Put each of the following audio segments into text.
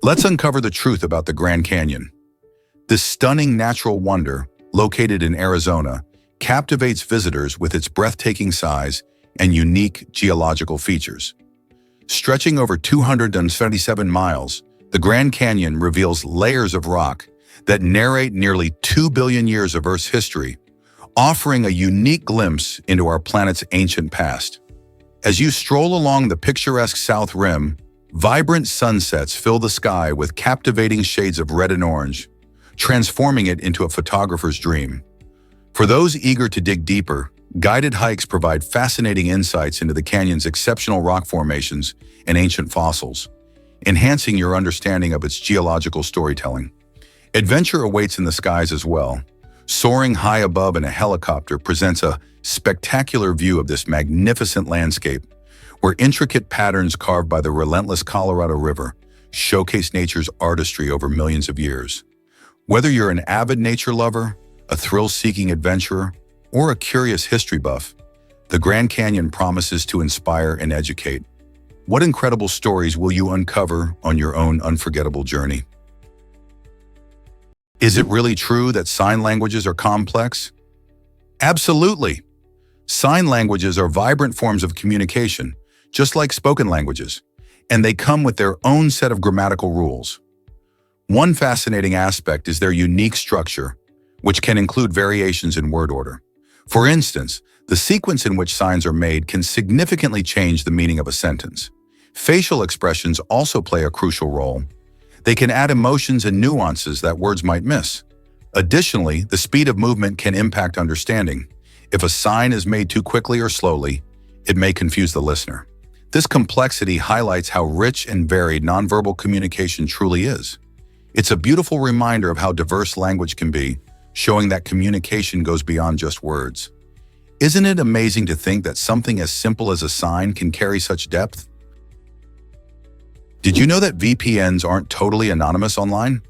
Let's uncover the truth about the Grand Canyon. This stunning natural wonder, located in Arizona, captivates visitors with its breathtaking size and unique geological features. Stretching over 277 miles, the Grand Canyon reveals layers of rock that narrate nearly 2 billion years of Earth's history, offering a unique glimpse into our planet's ancient past. As you stroll along the picturesque South Rim, vibrant sunsets fill the sky with captivating shades of red and orange, transforming it into a photographer's dream. For those eager to dig deeper, guided hikes provide fascinating insights into the canyon's exceptional rock formations and ancient fossils, enhancing your understanding of its geological storytelling. Adventure awaits in the skies as well. Soaring high above in a helicopter presents a spectacular view of this magnificent landscape, where intricate patterns carved by the relentless Colorado River showcase nature's artistry over millions of years. Whether you're an avid nature lover, a thrill-seeking adventurer, or a curious history buff, the Grand Canyon promises to inspire and educate. What incredible stories will you uncover on your own unforgettable journey? Is it really true that sign languages are complex? Absolutely. Sign languages are vibrant forms of communication, just like spoken languages, and they come with their own set of grammatical rules. One fascinating aspect is their unique structure, which can include variations in word order. For instance, the sequence in which signs are made can significantly change the meaning of a sentence. Facial expressions also play a crucial role. They can add emotions and nuances that words might miss. Additionally, the speed of movement can impact understanding. If a sign is made too quickly or slowly, it may confuse the listener. This complexity highlights how rich and varied nonverbal communication truly is. It's a beautiful reminder of how diverse language can be, showing that communication goes beyond just words. Isn't it amazing to think that something as simple as a sign can carry such depth? Did you know that VPNs aren't totally anonymous online?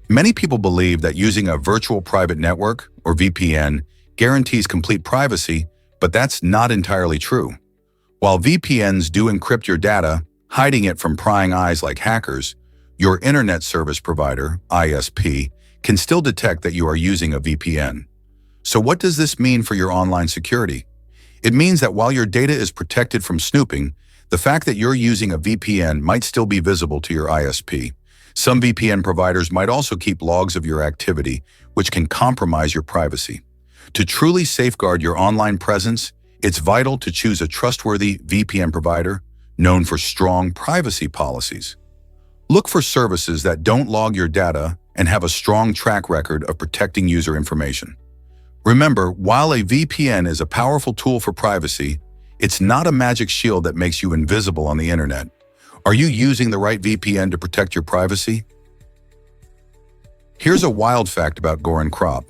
Many people believe that using a virtual private network, or VPN, guarantees complete privacy, but that's not entirely true. While VPNs do encrypt your data, hiding it from prying eyes like hackers, your internet service provider, ISP, can still detect that you are using a VPN. So what does this mean for your online security? It means that while your data is protected from snooping, the fact that you're using a VPN might still be visible to your ISP. Some VPN providers might also keep logs of your activity, which can compromise your privacy. To truly safeguard your online presence, it's vital to choose a trustworthy VPN provider known for strong privacy policies. Look for services that don't log your data and have a strong track record of protecting user information. Remember, while a VPN is a powerful tool for privacy, it's not a magic shield that makes you invisible on the internet. Are you using the right VPN to protect your privacy? Here's a wild fact about Goran Kropp.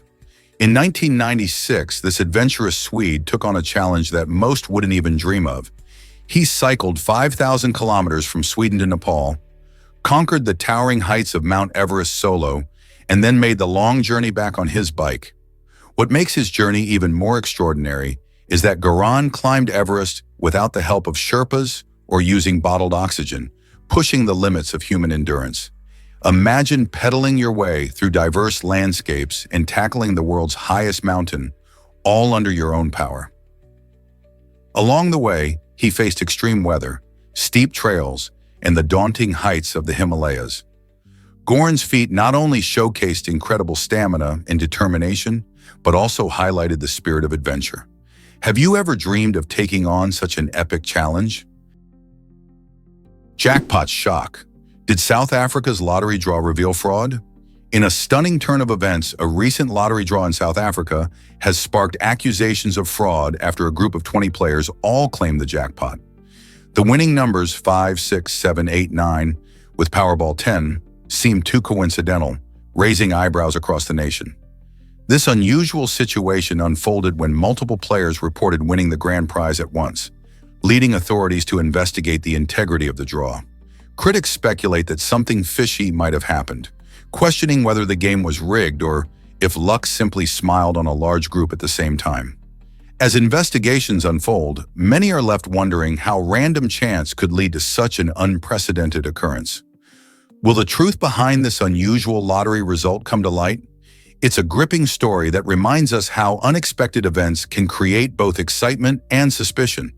In 1996, this adventurous Swede took on a challenge that most wouldn't even dream of. He cycled 5,000 kilometers from Sweden to Nepal, conquered the towering heights of Mount Everest solo, and then made the long journey back on his bike. What makes his journey even more extraordinary is that Goran climbed Everest without the help of Sherpas or using bottled oxygen, pushing the limits of human endurance. Imagine pedaling your way through diverse landscapes and tackling the world's highest mountain, all under your own power. Along the way, he faced extreme weather, steep trails, and the daunting heights of the Himalayas. Goran's feat not only showcased incredible stamina and determination, but also highlighted the spirit of adventure. Have you ever dreamed of taking on such an epic challenge? Jackpot shock. Did South Africa's lottery draw reveal fraud? In a stunning turn of events, a recent lottery draw in South Africa has sparked accusations of fraud after a group of 20 players all claimed the jackpot. The winning numbers 5, 6, 7, 8, 9, with Powerball 10, seemed too coincidental, raising eyebrows across the nation. This unusual situation unfolded when multiple players reported winning the grand prize at once, leading authorities to investigate the integrity of the draw. Critics speculate that something fishy might have happened, questioning whether the game was rigged or if luck simply smiled on a large group at the same time. As investigations unfold, many are left wondering how random chance could lead to such an unprecedented occurrence. Will the truth behind this unusual lottery result come to light? It's a gripping story that reminds us how unexpected events can create both excitement and suspicion.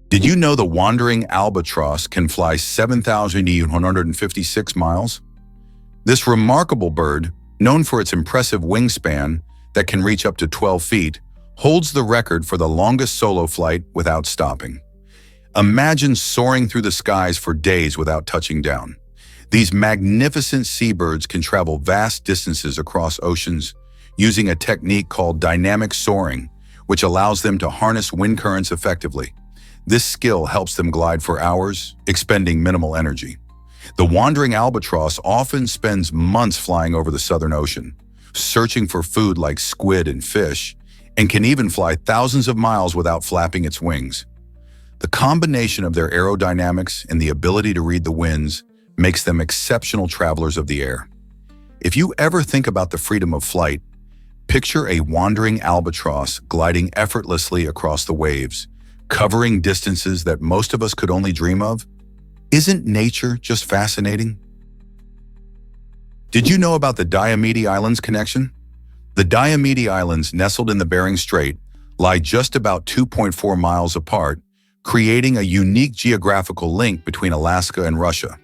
Did you know the wandering albatross can fly 7,156 miles? This remarkable bird, known for its impressive wingspan that can reach up to 12 feet, holds the record for the longest solo flight without stopping. Imagine soaring through the skies for days without touching down. These magnificent seabirds can travel vast distances across oceans using a technique called dynamic soaring, which allows them to harness wind currents effectively. This skill helps them glide for hours, expending minimal energy. The wandering albatross often spends months flying over the Southern Ocean, searching for food like squid and fish, and can even fly thousands of miles without flapping its wings. The combination of their aerodynamics and the ability to read the winds makes them exceptional travelers of the air. If you ever think about the freedom of flight, picture a wandering albatross gliding effortlessly across the waves, covering distances that most of us could only dream of. Isn't nature just fascinating? Did you know about the Diomede Islands connection? The Diomede Islands, nestled in the Bering Strait, lie just about 2.4 miles apart, creating a unique geographical link between Alaska and Russia.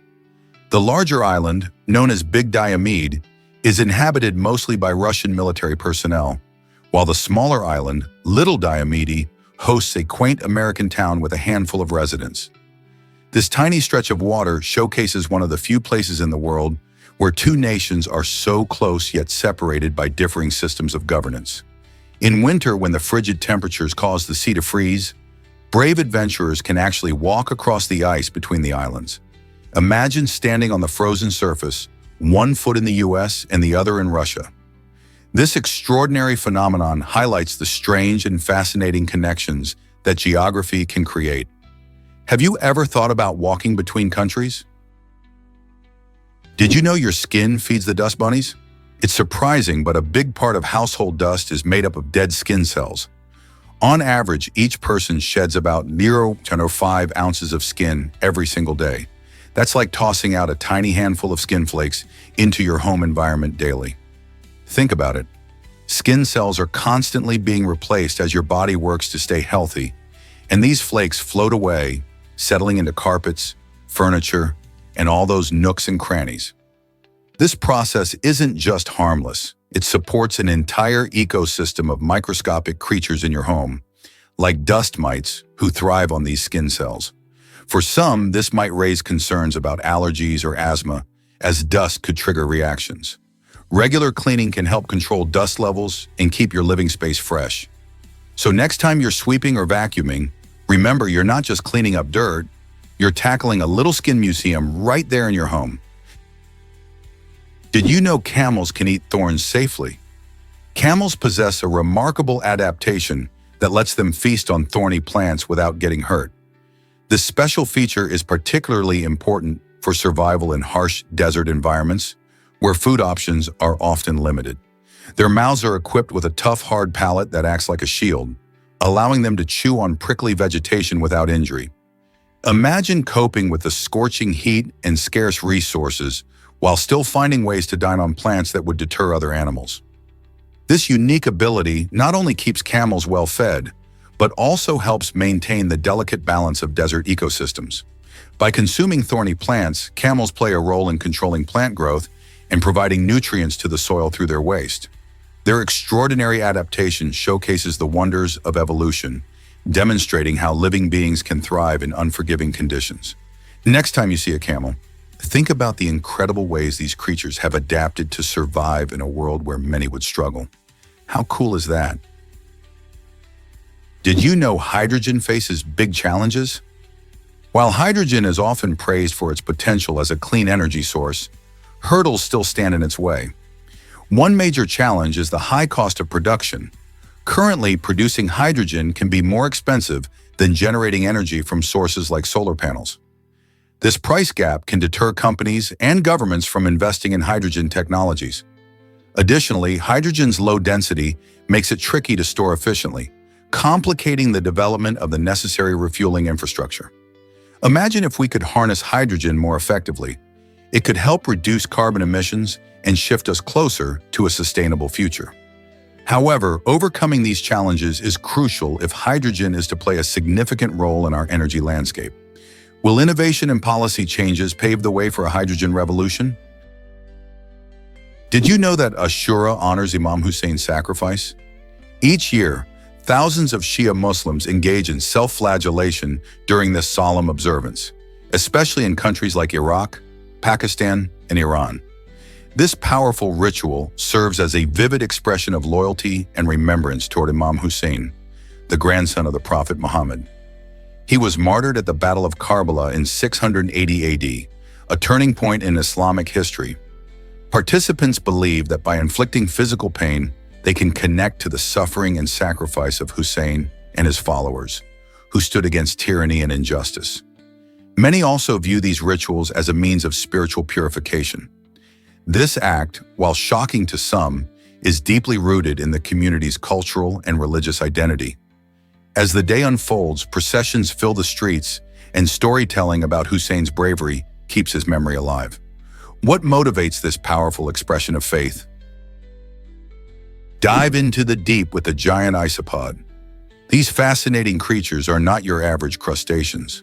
The larger island, known as Big Diomede, is inhabited mostly by Russian military personnel, while the smaller island, Little Diomede, hosts a quaint American town with a handful of residents. This tiny stretch of water showcases one of the few places in the world where two nations are so close yet separated by differing systems of governance. In winter, when the frigid temperatures cause the sea to freeze, brave adventurers can actually walk across the ice between the islands. Imagine standing on the frozen surface, one foot in the US and the other in Russia. This extraordinary phenomenon highlights the strange and fascinating connections that geography can create. Have you ever thought about walking between countries? Did you know your skin feeds the dust bunnies? It's surprising, but a big part of household dust is made up of dead skin cells. On average, each person sheds about 0.05 ounces of skin every single day. That's like tossing out a tiny handful of skin flakes into your home environment daily. Think about it. Skin cells are constantly being replaced as your body works to stay healthy, and these flakes float away, settling into carpets, furniture, and all those nooks and crannies. This process isn't just harmless. It supports an entire ecosystem of microscopic creatures in your home, like dust mites who thrive on these skin cells. For some, this might raise concerns about allergies or asthma, as dust could trigger reactions. Regular cleaning can help control dust levels and keep your living space fresh. So next time you're sweeping or vacuuming, remember you're not just cleaning up dirt, you're tackling a little skin museum right there in your home. Did you know camels can eat thorns safely? Camels possess a remarkable adaptation that lets them feast on thorny plants without getting hurt. This special feature is particularly important for survival in harsh desert environments, where food options are often limited. Their mouths are equipped with a tough, hard palate that acts like a shield, allowing them to chew on prickly vegetation without injury. Imagine coping with the scorching heat and scarce resources while still finding ways to dine on plants that would deter other animals. This unique ability not only keeps camels well fed, but also helps maintain the delicate balance of desert ecosystems. By consuming thorny plants, camels play a role in controlling plant growth and providing nutrients to the soil through their waste. Their extraordinary adaptation showcases the wonders of evolution, demonstrating how living beings can thrive in unforgiving conditions. Next time you see a camel, think about the incredible ways these creatures have adapted to survive in a world where many would struggle. How cool is that? Did you know hydrogen faces big challenges? While hydrogen is often praised for its potential as a clean energy source, hurdles still stand in its way. One major challenge is the high cost of production. Currently, producing hydrogen can be more expensive than generating energy from sources like solar panels. This price gap can deter companies and governments from investing in hydrogen technologies. Additionally, hydrogen's low density makes it tricky to store efficiently, complicating the development of the necessary refueling infrastructure. Imagine if we could harness hydrogen more effectively. It could help reduce carbon emissions and shift us closer to a sustainable future. However, overcoming these challenges is crucial if hydrogen is to play a significant role in our energy landscape. Will innovation and policy changes pave the way for a hydrogen revolution? Did you know that Ashura honors Imam Hussein's sacrifice? Each year, thousands of Shia Muslims engage in self-flagellation during this solemn observance, especially in countries like Iraq, Pakistan, and Iran. This powerful ritual serves as a vivid expression of loyalty and remembrance toward Imam Hussein, the grandson of the Prophet Muhammad. He was martyred at the Battle of Karbala in 680 AD, a turning point in Islamic history. Participants believe that by inflicting physical pain, they can connect to the suffering and sacrifice of Hussein and his followers, who stood against tyranny and injustice. Many also view these rituals as a means of spiritual purification. This act, while shocking to some, is deeply rooted in the community's cultural and religious identity. As the day unfolds, processions fill the streets, and storytelling about Hussein's bravery keeps his memory alive. What motivates this powerful expression of faith? Dive into the deep with the giant isopod. These fascinating creatures are not your average crustaceans.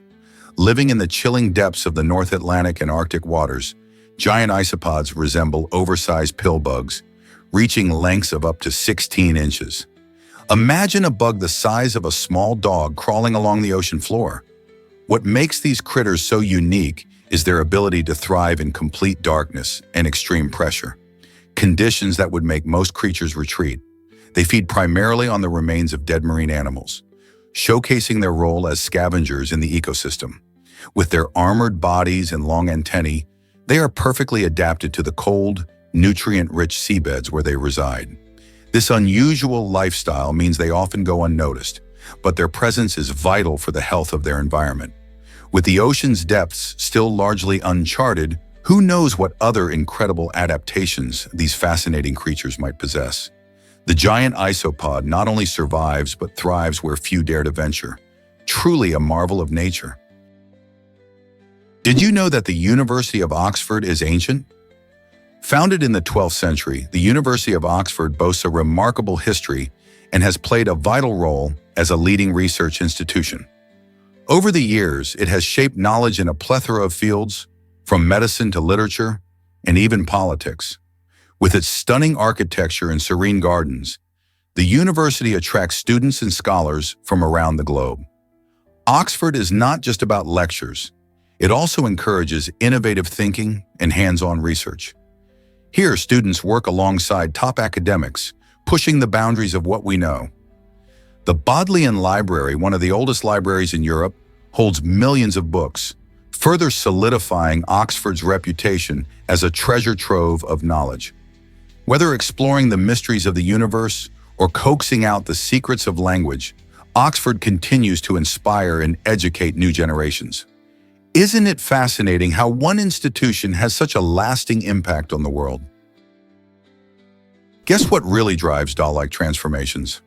Living in the chilling depths of the North Atlantic and Arctic waters, giant isopods resemble oversized pill bugs, reaching lengths of up to 16 inches. Imagine a bug the size of a small dog crawling along the ocean floor. What makes these critters so unique is their ability to thrive in complete darkness and extreme pressure, conditions that would make most creatures retreat. They feed primarily on the remains of dead marine animals, showcasing their role as scavengers in the ecosystem. With their armored bodies and long antennae, they are perfectly adapted to the cold, nutrient-rich seabeds where they reside. This unusual lifestyle means they often go unnoticed, but their presence is vital for the health of their environment. With the ocean's depths still largely uncharted, who knows what other incredible adaptations these fascinating creatures might possess? The giant isopod not only survives but thrives where few dare to venture. Truly a marvel of nature. Did you know that the University of Oxford is ancient? Founded in the 12th century, the University of Oxford boasts a remarkable history and has played a vital role as a leading research institution. Over the years, it has shaped knowledge in a plethora of fields, from medicine to literature, and even politics. With its stunning architecture and serene gardens, the university attracts students and scholars from around the globe. Oxford is not just about lectures. It also encourages innovative thinking and hands-on research. Here, students work alongside top academics, pushing the boundaries of what we know. The Bodleian Library, one of the oldest libraries in Europe, holds millions of books, further solidifying Oxford's reputation as a treasure trove of knowledge. Whether exploring the mysteries of the universe or coaxing out the secrets of language, Oxford continues to inspire and educate new generations. Isn't it fascinating how one institution has such a lasting impact on the world? Guess what really drives doll-like transformations?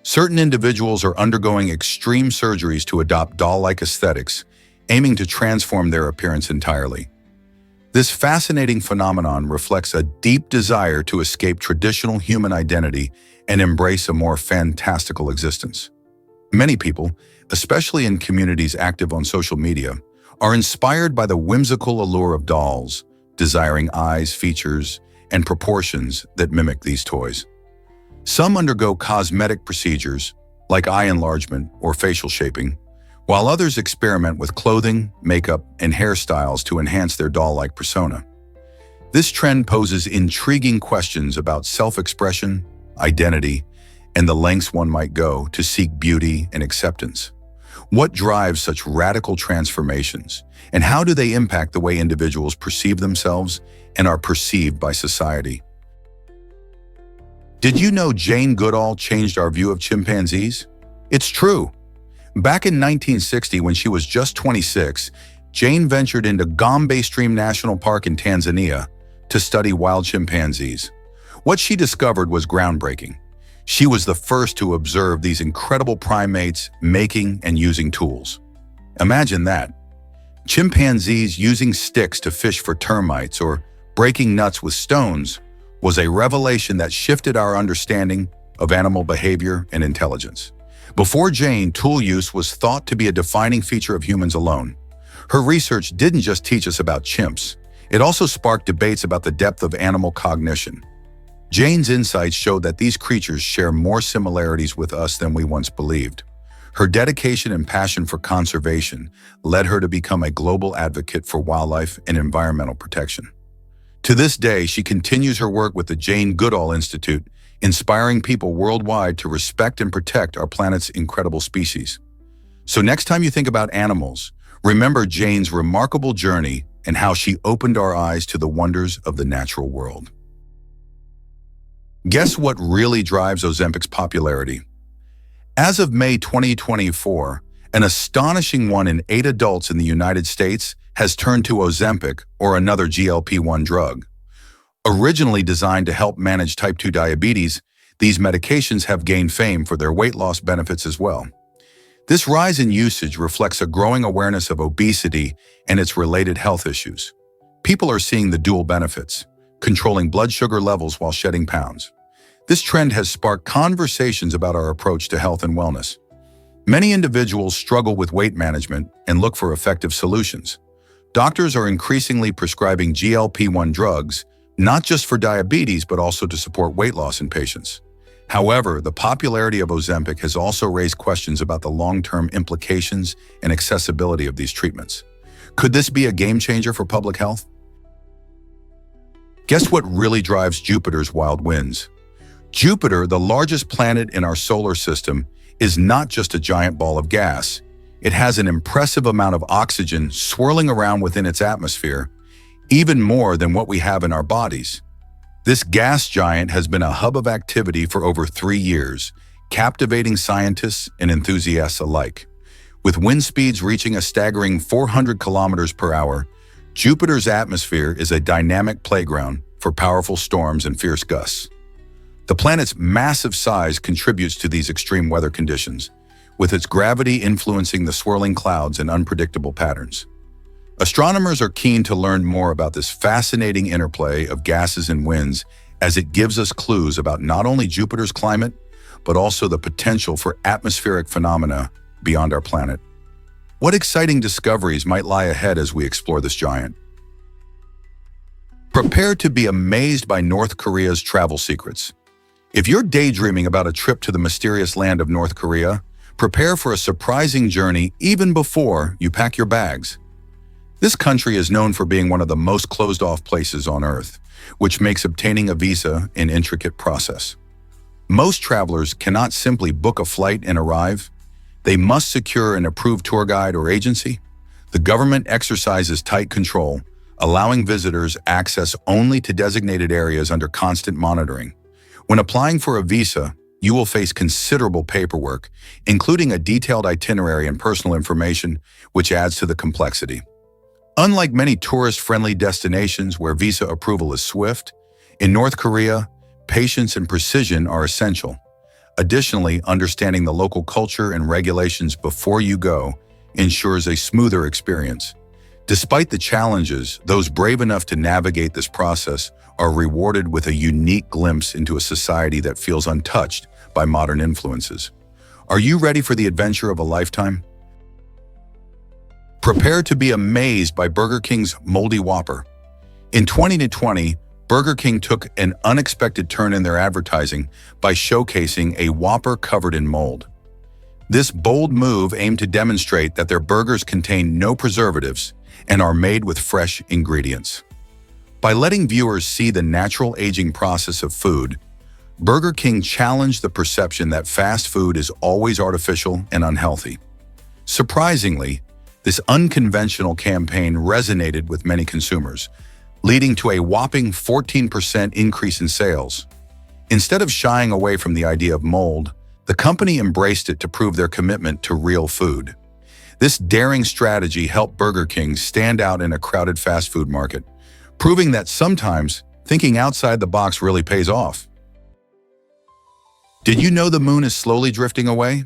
Certain individuals are undergoing extreme surgeries to adopt doll-like aesthetics, aiming to transform their appearance entirely. This fascinating phenomenon reflects a deep desire to escape traditional human identity and embrace a more fantastical existence. Many people, especially in communities active on social media, are inspired by the whimsical allure of dolls, desiring eyes, features, and proportions that mimic these toys. Some undergo cosmetic procedures, like eye enlargement or facial shaping, while others experiment with clothing, makeup, and hairstyles to enhance their doll-like persona. This trend poses intriguing questions about self-expression, identity, and the lengths one might go to seek beauty and acceptance. What drives such radical transformations, and how do they impact the way individuals perceive themselves and are perceived by society? Did you know Jane Goodall changed our view of chimpanzees? It's true. Back in 1960, when she was just 26, Jane ventured into Gombe Stream National Park in Tanzania to study wild chimpanzees. What she discovered was groundbreaking. She was the first to observe these incredible primates making and using tools. Imagine that. Chimpanzees using sticks to fish for termites or breaking nuts with stones was a revelation that shifted our understanding of animal behavior and intelligence. Before Jane, tool use was thought to be a defining feature of humans alone. Her research didn't just teach us about chimps, it also sparked debates about the depth of animal cognition. Jane's insights showed that these creatures share more similarities with us than we once believed. Her dedication and passion for conservation led her to become a global advocate for wildlife and environmental protection. To this day, she continues her work with the Jane Goodall Institute, inspiring people worldwide to respect and protect our planet's incredible species. So next time you think about animals, remember Jane's remarkable journey and how she opened our eyes to the wonders of the natural world. Guess what really drives Ozempic's popularity? As of May 2024, an astonishing 1 in 8 adults in the United States has turned to Ozempic or another GLP-1 drug. Originally designed to help manage type 2 diabetes, these medications have gained fame for their weight loss benefits as well. This rise in usage reflects a growing awareness of obesity and its related health issues. People are seeing the dual benefits, controlling blood sugar levels while shedding pounds. This trend has sparked conversations about our approach to health and wellness. Many individuals struggle with weight management and look for effective solutions. Doctors are increasingly prescribing GLP-1 drugs, not just for diabetes, but also to support weight loss in patients. However, the popularity of Ozempic has also raised questions about the long-term implications and accessibility of these treatments. Could this be a game changer for public health? Guess what really drives Jupiter's wild winds? Jupiter, the largest planet in our solar system, is not just a giant ball of gas. It has an impressive amount of oxygen swirling around within its atmosphere, even more than what we have in our bodies. This gas giant has been a hub of activity for over 3 years, captivating scientists and enthusiasts alike. With wind speeds reaching a staggering 400 kilometers per hour, Jupiter's atmosphere is a dynamic playground for powerful storms and fierce gusts. The planet's massive size contributes to these extreme weather conditions, with its gravity influencing the swirling clouds and unpredictable patterns. Astronomers are keen to learn more about this fascinating interplay of gases and winds, as it gives us clues about not only Jupiter's climate, but also the potential for atmospheric phenomena beyond our planet. What exciting discoveries might lie ahead as we explore this giant? Prepare to be amazed by North Korea's travel secrets. If you're daydreaming about a trip to the mysterious land of North Korea, prepare for a surprising journey even before you pack your bags. This country is known for being one of the most closed-off places on Earth, which makes obtaining a visa an intricate process. Most travelers cannot simply book a flight and arrive. They must secure an approved tour guide or agency. The government exercises tight control, allowing visitors access only to designated areas under constant monitoring. When applying for a visa, you will face considerable paperwork, including a detailed itinerary and personal information, which adds to the complexity. Unlike many tourist-friendly destinations where visa approval is swift, in North Korea, patience and precision are essential. Additionally, understanding the local culture and regulations before you go ensures a smoother experience. Despite the challenges, those brave enough to navigate this process are rewarded with a unique glimpse into a society that feels untouched by modern influences. Are you ready for the adventure of a lifetime? Prepare to be amazed by Burger King's Moldy Whopper. In 2020, Burger King took an unexpected turn in their advertising by showcasing a Whopper covered in mold. This bold move aimed to demonstrate that their burgers contain no preservatives and are made with fresh ingredients. By letting viewers see the natural aging process of food, Burger King challenged the perception that fast food is always artificial and unhealthy. Surprisingly, this unconventional campaign resonated with many consumers, leading to a whopping 14% increase in sales. Instead of shying away from the idea of mold, the company embraced it to prove their commitment to real food. This daring strategy helped Burger King stand out in a crowded fast food market, proving that sometimes thinking outside the box really pays off. Did you know the moon is slowly drifting away?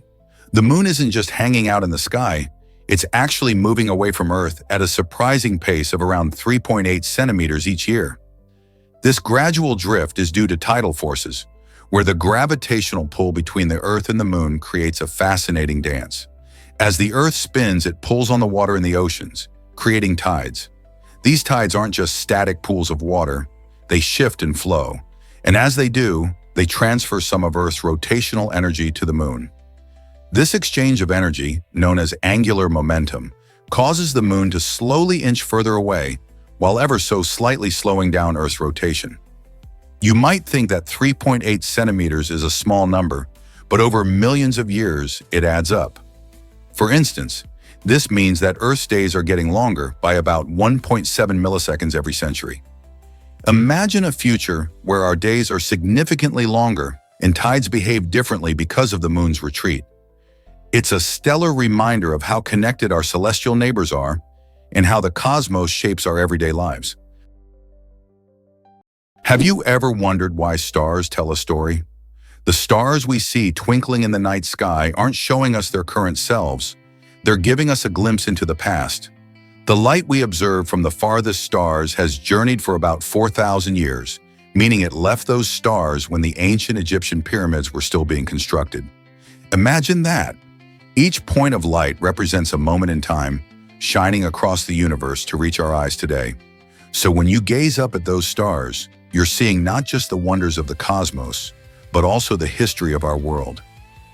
The moon isn't just hanging out in the sky, It's actually moving away from Earth at a surprising pace of around 3.8 centimeters each year. This gradual drift is due to tidal forces, where the gravitational pull between the Earth and the Moon creates a fascinating dance. As the Earth spins, it pulls on the water in the oceans, creating tides. These tides aren't just static pools of water, they shift and flow. And as they do, they transfer some of Earth's rotational energy to the Moon. This exchange of energy, known as angular momentum, causes the Moon to slowly inch further away, while ever so slightly slowing down Earth's rotation. You might think that 3.8 centimeters is a small number, but over millions of years, it adds up. For instance, this means that Earth's days are getting longer by about 1.7 milliseconds every century. Imagine a future where our days are significantly longer and tides behave differently because of the Moon's retreat. It's a stellar reminder of how connected our celestial neighbors are and how the cosmos shapes our everyday lives. Have you ever wondered why stars tell a story? The stars we see twinkling in the night sky aren't showing us their current selves. They're giving us a glimpse into the past. The light we observe from the farthest stars has journeyed for about 4,000 years, meaning it left those stars when the ancient Egyptian pyramids were still being constructed. Imagine that! Each point of light represents a moment in time, shining across the universe to reach our eyes today. So when you gaze up at those stars, you're seeing not just the wonders of the cosmos, but also the history of our world.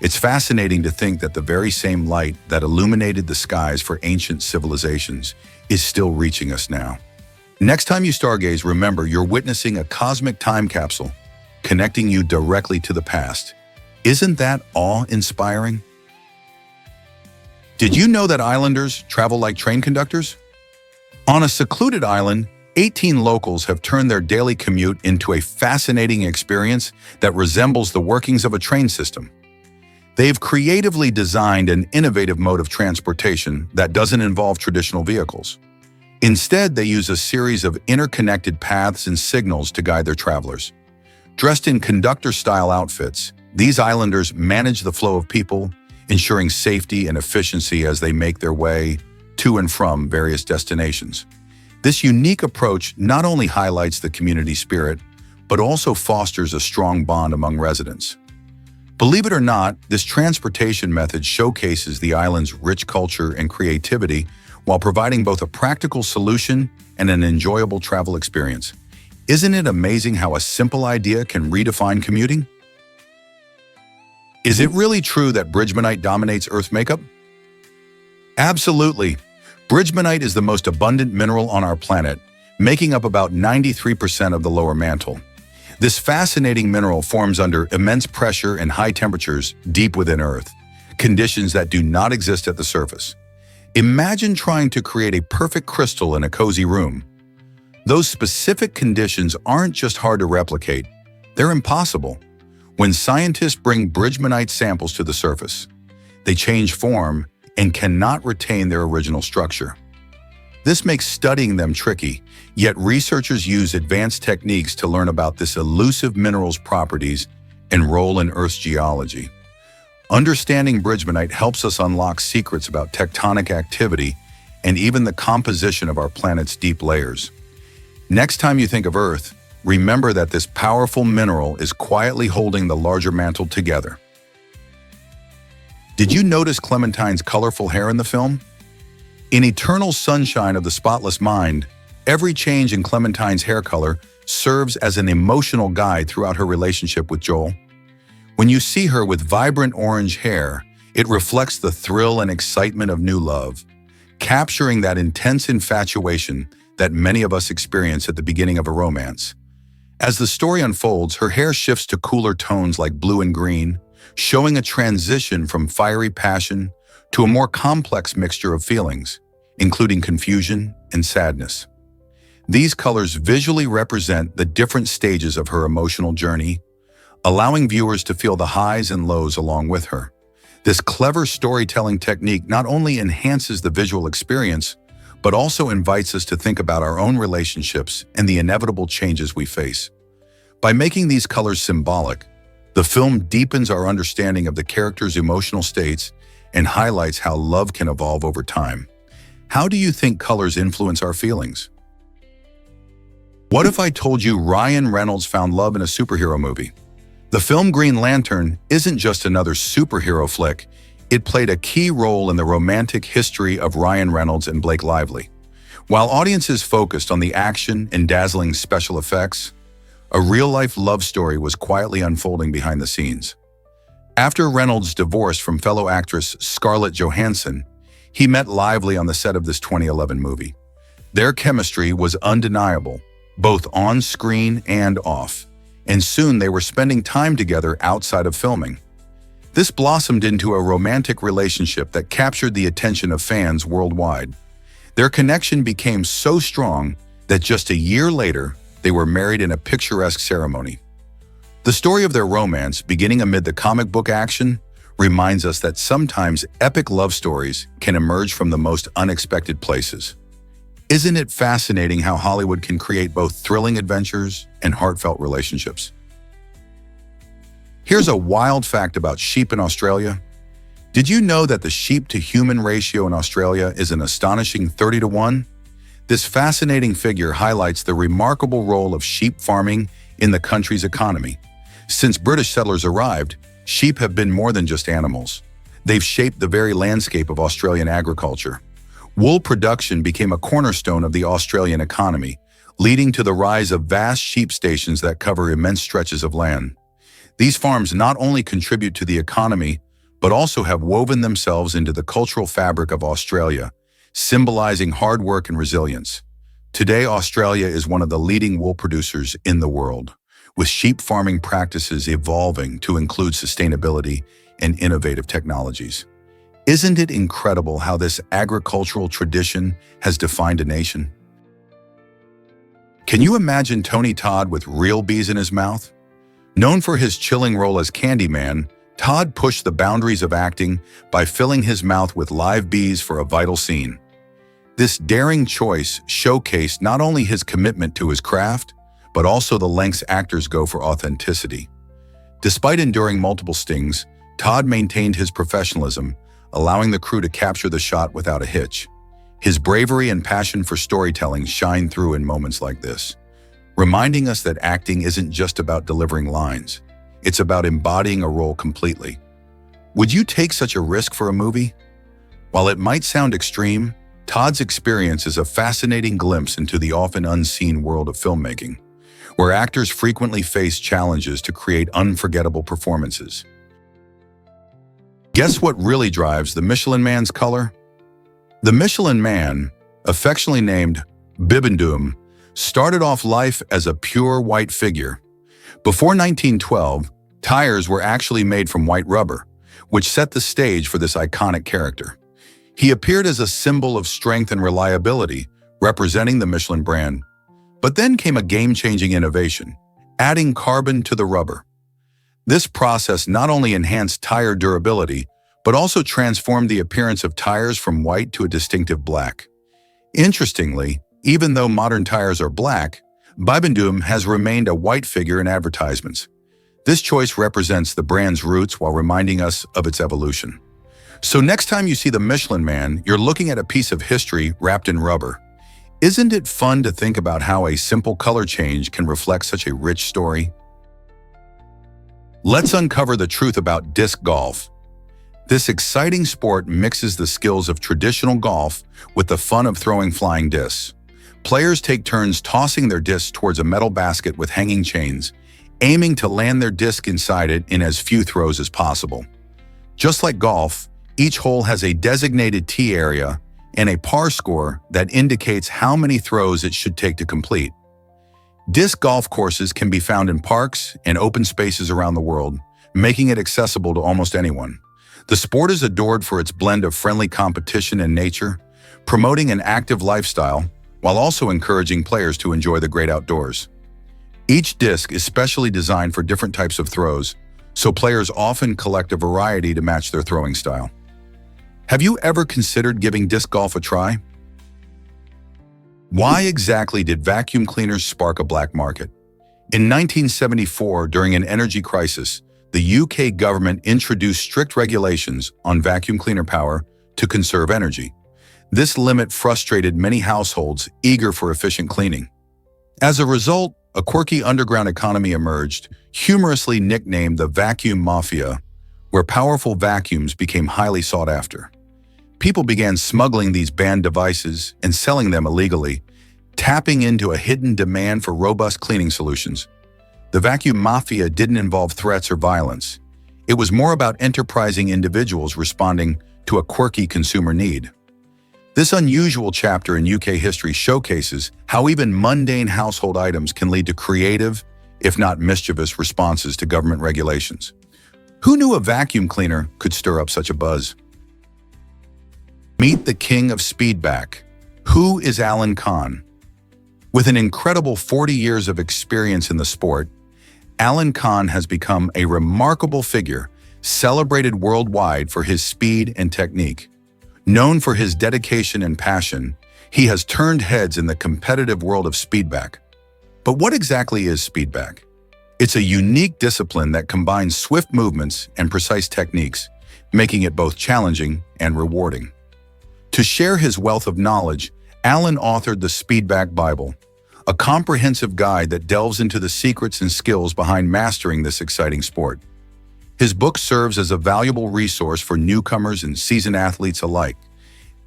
It's fascinating to think that the very same light that illuminated the skies for ancient civilizations is still reaching us now. Next time you stargaze, remember you're witnessing a cosmic time capsule, connecting you directly to the past. Isn't that awe-inspiring? Did you know that islanders travel like train conductors? On a secluded island, 18 locals have turned their daily commute into a fascinating experience that resembles the workings of a train system. They've creatively designed an innovative mode of transportation that doesn't involve traditional vehicles. Instead, they use a series of interconnected paths and signals to guide their travelers. Dressed in conductor-style outfits, these islanders manage the flow of people, ensuring safety and efficiency as they make their way to and from various destinations. This unique approach not only highlights the community spirit, but also fosters a strong bond among residents. Believe it or not, this transportation method showcases the island's rich culture and creativity while providing both a practical solution and an enjoyable travel experience. Isn't it amazing how a simple idea can redefine commuting? Is it really true that Bridgemanite dominates Earth makeup? Absolutely. Bridgemanite is the most abundant mineral on our planet, making up about 93% of the lower mantle. This fascinating mineral forms under immense pressure and high temperatures deep within Earth, conditions that do not exist at the surface. Imagine trying to create a perfect crystal in a cozy room. Those specific conditions aren't just hard to replicate, they're impossible. When scientists bring Bridgemanite samples to the surface, they change form and cannot retain their original structure. This makes studying them tricky, yet researchers use advanced techniques to learn about this elusive mineral's properties and role in Earth's geology. Understanding Bridgemanite helps us unlock secrets about tectonic activity and even the composition of our planet's deep layers. Next time you think of Earth, remember that this powerful mineral is quietly holding the larger mantle together. Did you notice Clementine's colorful hair in the film? In Eternal Sunshine of the Spotless Mind, every change in Clementine's hair color serves as an emotional guide throughout her relationship with Joel. When you see her with vibrant orange hair, it reflects the thrill and excitement of new love, capturing that intense infatuation that many of us experience at the beginning of a romance. As the story unfolds, her hair shifts to cooler tones like blue and green, showing a transition from fiery passion to a more complex mixture of feelings, including confusion and sadness. These colors visually represent the different stages of her emotional journey, allowing viewers to feel the highs and lows along with her. This clever storytelling technique not only enhances the visual experience, but also invites us to think about our own relationships and the inevitable changes we face. By making these colors symbolic, the film deepens our understanding of the characters' emotional states and highlights how love can evolve over time. How do you think colors influence our feelings? What if I told you Ryan Reynolds found love in a superhero movie? The film Green Lantern isn't just another superhero flick, it played a key role in the romantic history of Ryan Reynolds and Blake Lively. While audiences focused on the action and dazzling special effects, a real-life love story was quietly unfolding behind the scenes. After Reynolds divorced from fellow actress Scarlett Johansson, he met Lively on the set of this 2011 movie. Their chemistry was undeniable, both on screen and off, and soon they were spending time together outside of filming. This blossomed into a romantic relationship that captured the attention of fans worldwide. Their connection became so strong that just a year later, they were married in a picturesque ceremony. The story of their romance, beginning amid the comic book action, reminds us that sometimes epic love stories can emerge from the most unexpected places. Isn't it fascinating how Hollywood can create both thrilling adventures and heartfelt relationships? Here's a wild fact about sheep in Australia. Did you know that the sheep-to-human ratio in Australia is an astonishing 30-to-1? This fascinating figure highlights the remarkable role of sheep farming in the country's economy. Since British settlers arrived, sheep have been more than just animals. They've shaped the very landscape of Australian agriculture. Wool production became a cornerstone of the Australian economy, leading to the rise of vast sheep stations that cover immense stretches of land. These farms not only contribute to the economy, but also have woven themselves into the cultural fabric of Australia, symbolizing hard work and resilience. Today, Australia is one of the leading wool producers in the world, with sheep farming practices evolving to include sustainability and innovative technologies. Isn't it incredible how this agricultural tradition has defined a nation? Can you imagine Tony Todd with real bees in his mouth? Known for his chilling role as Candyman, Todd pushed the boundaries of acting by filling his mouth with live bees for a vital scene. This daring choice showcased not only his commitment to his craft, but also the lengths actors go for authenticity. Despite enduring multiple stings, Todd maintained his professionalism, allowing the crew to capture the shot without a hitch. His bravery and passion for storytelling shine through in moments like this, reminding us that acting isn't just about delivering lines. It's about embodying a role completely. Would you take such a risk for a movie? While it might sound extreme, Todd's experience is a fascinating glimpse into the often unseen world of filmmaking, where actors frequently face challenges to create unforgettable performances. Guess what really drives the Michelin Man's color? The Michelin Man, affectionately named Bibendum, started off life as a pure white figure. Before 1912, tires were actually made from white rubber, which set the stage for this iconic character. He appeared as a symbol of strength and reliability, representing the Michelin brand. But then came a game-changing innovation, adding carbon to the rubber. This process not only enhanced tire durability, but also transformed the appearance of tires from white to a distinctive black. Interestingly, even though modern tires are black, Bibendum has remained a white figure in advertisements. This choice represents the brand's roots while reminding us of its evolution. So next time you see the Michelin Man, you're looking at a piece of history wrapped in rubber. Isn't it fun to think about how a simple color change can reflect such a rich story? Let's uncover the truth about disc golf. This exciting sport mixes the skills of traditional golf with the fun of throwing flying discs. Players take turns tossing their discs towards a metal basket with hanging chains, aiming to land their disc inside it in as few throws as possible. Just like golf, each hole has a designated tee area and a par score that indicates how many throws it should take to complete. Disc golf courses can be found in parks and open spaces around the world, making it accessible to almost anyone. The sport is adored for its blend of friendly competition and nature, promoting an active lifestyle while also encouraging players to enjoy the great outdoors. Each disc is specially designed for different types of throws, so players often collect a variety to match their throwing style. Have you ever considered giving disc golf a try? Why exactly did vacuum cleaners spark a black market? In 1974, during an energy crisis, the UK government introduced strict regulations on vacuum cleaner power to conserve energy. This limit frustrated many households eager for efficient cleaning. As a result, a quirky underground economy emerged, humorously nicknamed the vacuum mafia, where powerful vacuums became highly sought after. People began smuggling these banned devices and selling them illegally, tapping into a hidden demand for robust cleaning solutions. The vacuum mafia didn't involve threats or violence. It was more about enterprising individuals responding to a quirky consumer need. This unusual chapter in UK history showcases how even mundane household items can lead to creative, if not mischievous, responses to government regulations. Who knew a vacuum cleaner could stir up such a buzz? Meet the king of speedback. Who is Alan Kahn? With an incredible 40 years of experience in the sport, Alan Kahn has become a remarkable figure, celebrated worldwide for his speed and technique. Known for his dedication and passion, he has turned heads in the competitive world of speedback. But what exactly is speedback? It's a unique discipline that combines swift movements and precise techniques, making it both challenging and rewarding. To share his wealth of knowledge, Alan authored the Speedback Bible, a comprehensive guide that delves into the secrets and skills behind mastering this exciting sport. His book serves as a valuable resource for newcomers and seasoned athletes alike,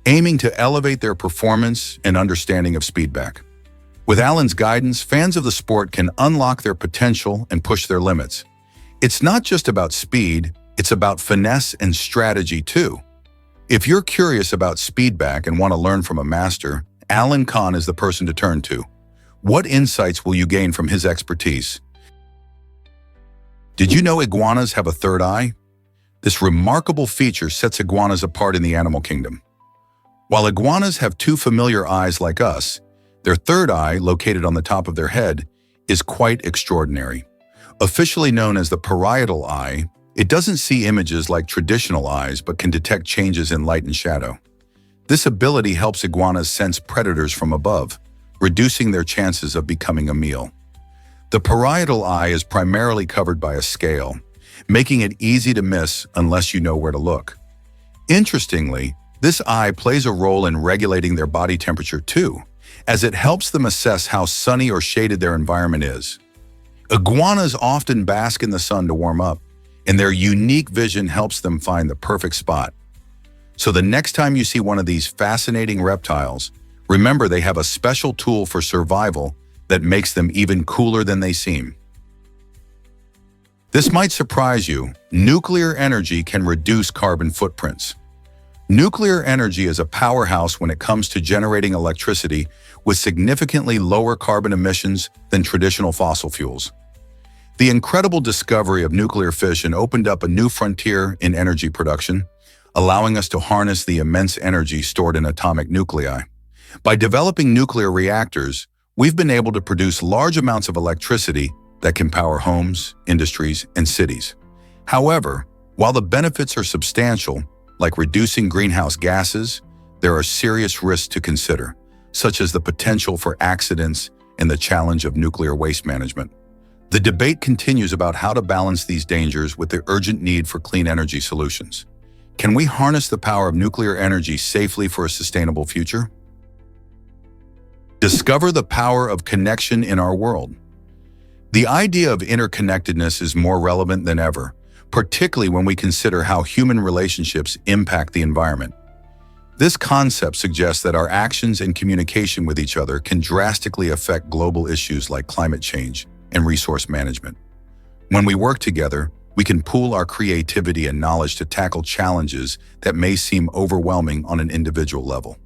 aiming to elevate their performance and understanding of speedback. With Alan's guidance, fans of the sport can unlock their potential and push their limits. It's not just about speed, it's about finesse and strategy too. If you're curious about speedback and want to learn from a master, Alan Kahn is the person to turn to. What insights will you gain from his expertise? Did you know iguanas have a third eye? This remarkable feature sets iguanas apart in the animal kingdom. While iguanas have two familiar eyes like us, their third eye, located on the top of their head, is quite extraordinary. Officially known as the parietal eye, it doesn't see images like traditional eyes but can detect changes in light and shadow. This ability helps iguanas sense predators from above, reducing their chances of becoming a meal. The parietal eye is primarily covered by a scale, making it easy to miss unless you know where to look. Interestingly, this eye plays a role in regulating their body temperature too, as it helps them assess how sunny or shaded their environment is. Iguanas often bask in the sun to warm up, and their unique vision helps them find the perfect spot. So the next time you see one of these fascinating reptiles, remember they have a special tool for survival that makes them even cooler than they seem. This might surprise you. Nuclear energy can reduce carbon footprints. Nuclear energy is a powerhouse when it comes to generating electricity with significantly lower carbon emissions than traditional fossil fuels. The incredible discovery of nuclear fission opened up a new frontier in energy production, allowing us to harness the immense energy stored in atomic nuclei. By developing nuclear reactors, we've been able to produce large amounts of electricity that can power homes, industries, and cities. However, while the benefits are substantial, like reducing greenhouse gases, there are serious risks to consider, such as the potential for accidents and the challenge of nuclear waste management. The debate continues about how to balance these dangers with the urgent need for clean energy solutions. Can we harness the power of nuclear energy safely for a sustainable future? Discover the power of connection in our world. The idea of interconnectedness is more relevant than ever, particularly when we consider how human relationships impact the environment. This concept suggests that our actions and communication with each other can drastically affect global issues like climate change and resource management. When we work together, we can pool our creativity and knowledge to tackle challenges that may seem overwhelming on an individual level.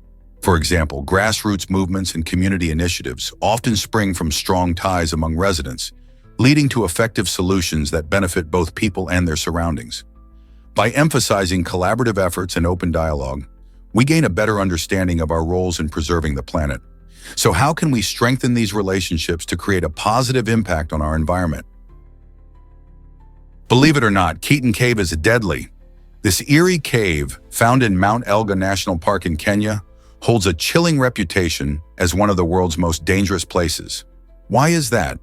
For example, grassroots movements and community initiatives often spring from strong ties among residents, leading to effective solutions that benefit both people and their surroundings. By emphasizing collaborative efforts and open dialogue, we gain a better understanding of our roles in preserving the planet. So how can we strengthen these relationships to create a positive impact on our environment? Believe it or not, Keaton Cave is deadly. This eerie cave, found in Mount Elga National Park in Kenya, holds a chilling reputation as one of the world's most dangerous places. Why is that?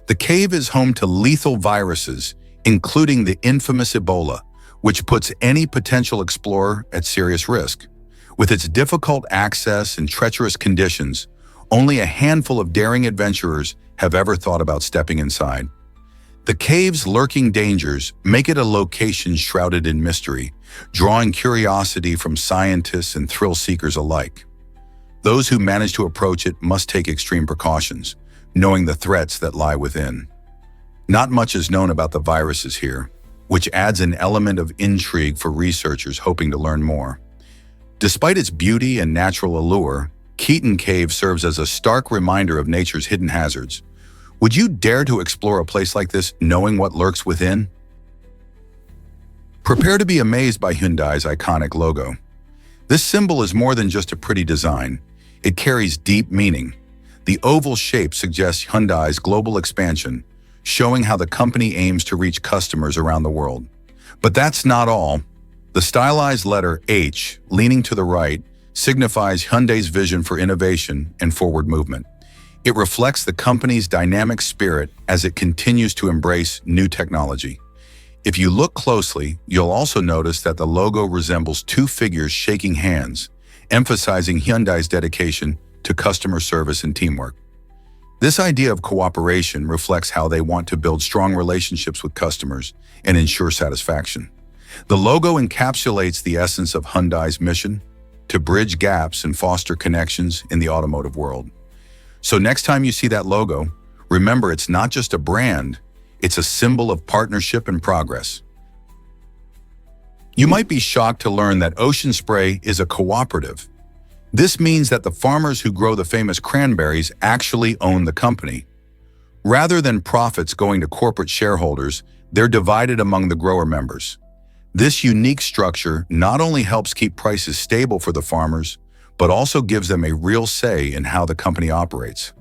The cave is home to lethal viruses, including the infamous Ebola, which puts any potential explorer at serious risk. With its difficult access and treacherous conditions, only a handful of daring adventurers have ever thought about stepping inside. The cave's lurking dangers make it a location shrouded in mystery, drawing curiosity from scientists and thrill seekers alike. Those who manage to approach it must take extreme precautions, knowing the threats that lie within. Not much is known about the viruses here, which adds an element of intrigue for researchers hoping to learn more. Despite its beauty and natural allure, Keaton Cave serves as a stark reminder of nature's hidden hazards. Would you dare to explore a place like this knowing what lurks within? Prepare to be amazed by Hyundai's iconic logo. This symbol is more than just a pretty design. It carries deep meaning. The oval shape suggests Hyundai's global expansion, showing how the company aims to reach customers around the world. But that's not all. The stylized letter H, leaning to the right, signifies Hyundai's vision for innovation and forward movement. It reflects the company's dynamic spirit as it continues to embrace new technology. If you look closely, you'll also notice that the logo resembles two figures shaking hands, emphasizing Hyundai's dedication to customer service and teamwork. This idea of cooperation reflects how they want to build strong relationships with customers and ensure satisfaction. The logo encapsulates the essence of Hyundai's mission to bridge gaps and foster connections in the automotive world. So next time you see that logo, remember it's not just a brand, it's a symbol of partnership and progress. You might be shocked to learn that Ocean Spray is a cooperative. This means that the farmers who grow the famous cranberries actually own the company. Rather than profits going to corporate shareholders, they're divided among the grower members. This unique structure not only helps keep prices stable for the farmers, but also gives them a real say in how the company operates.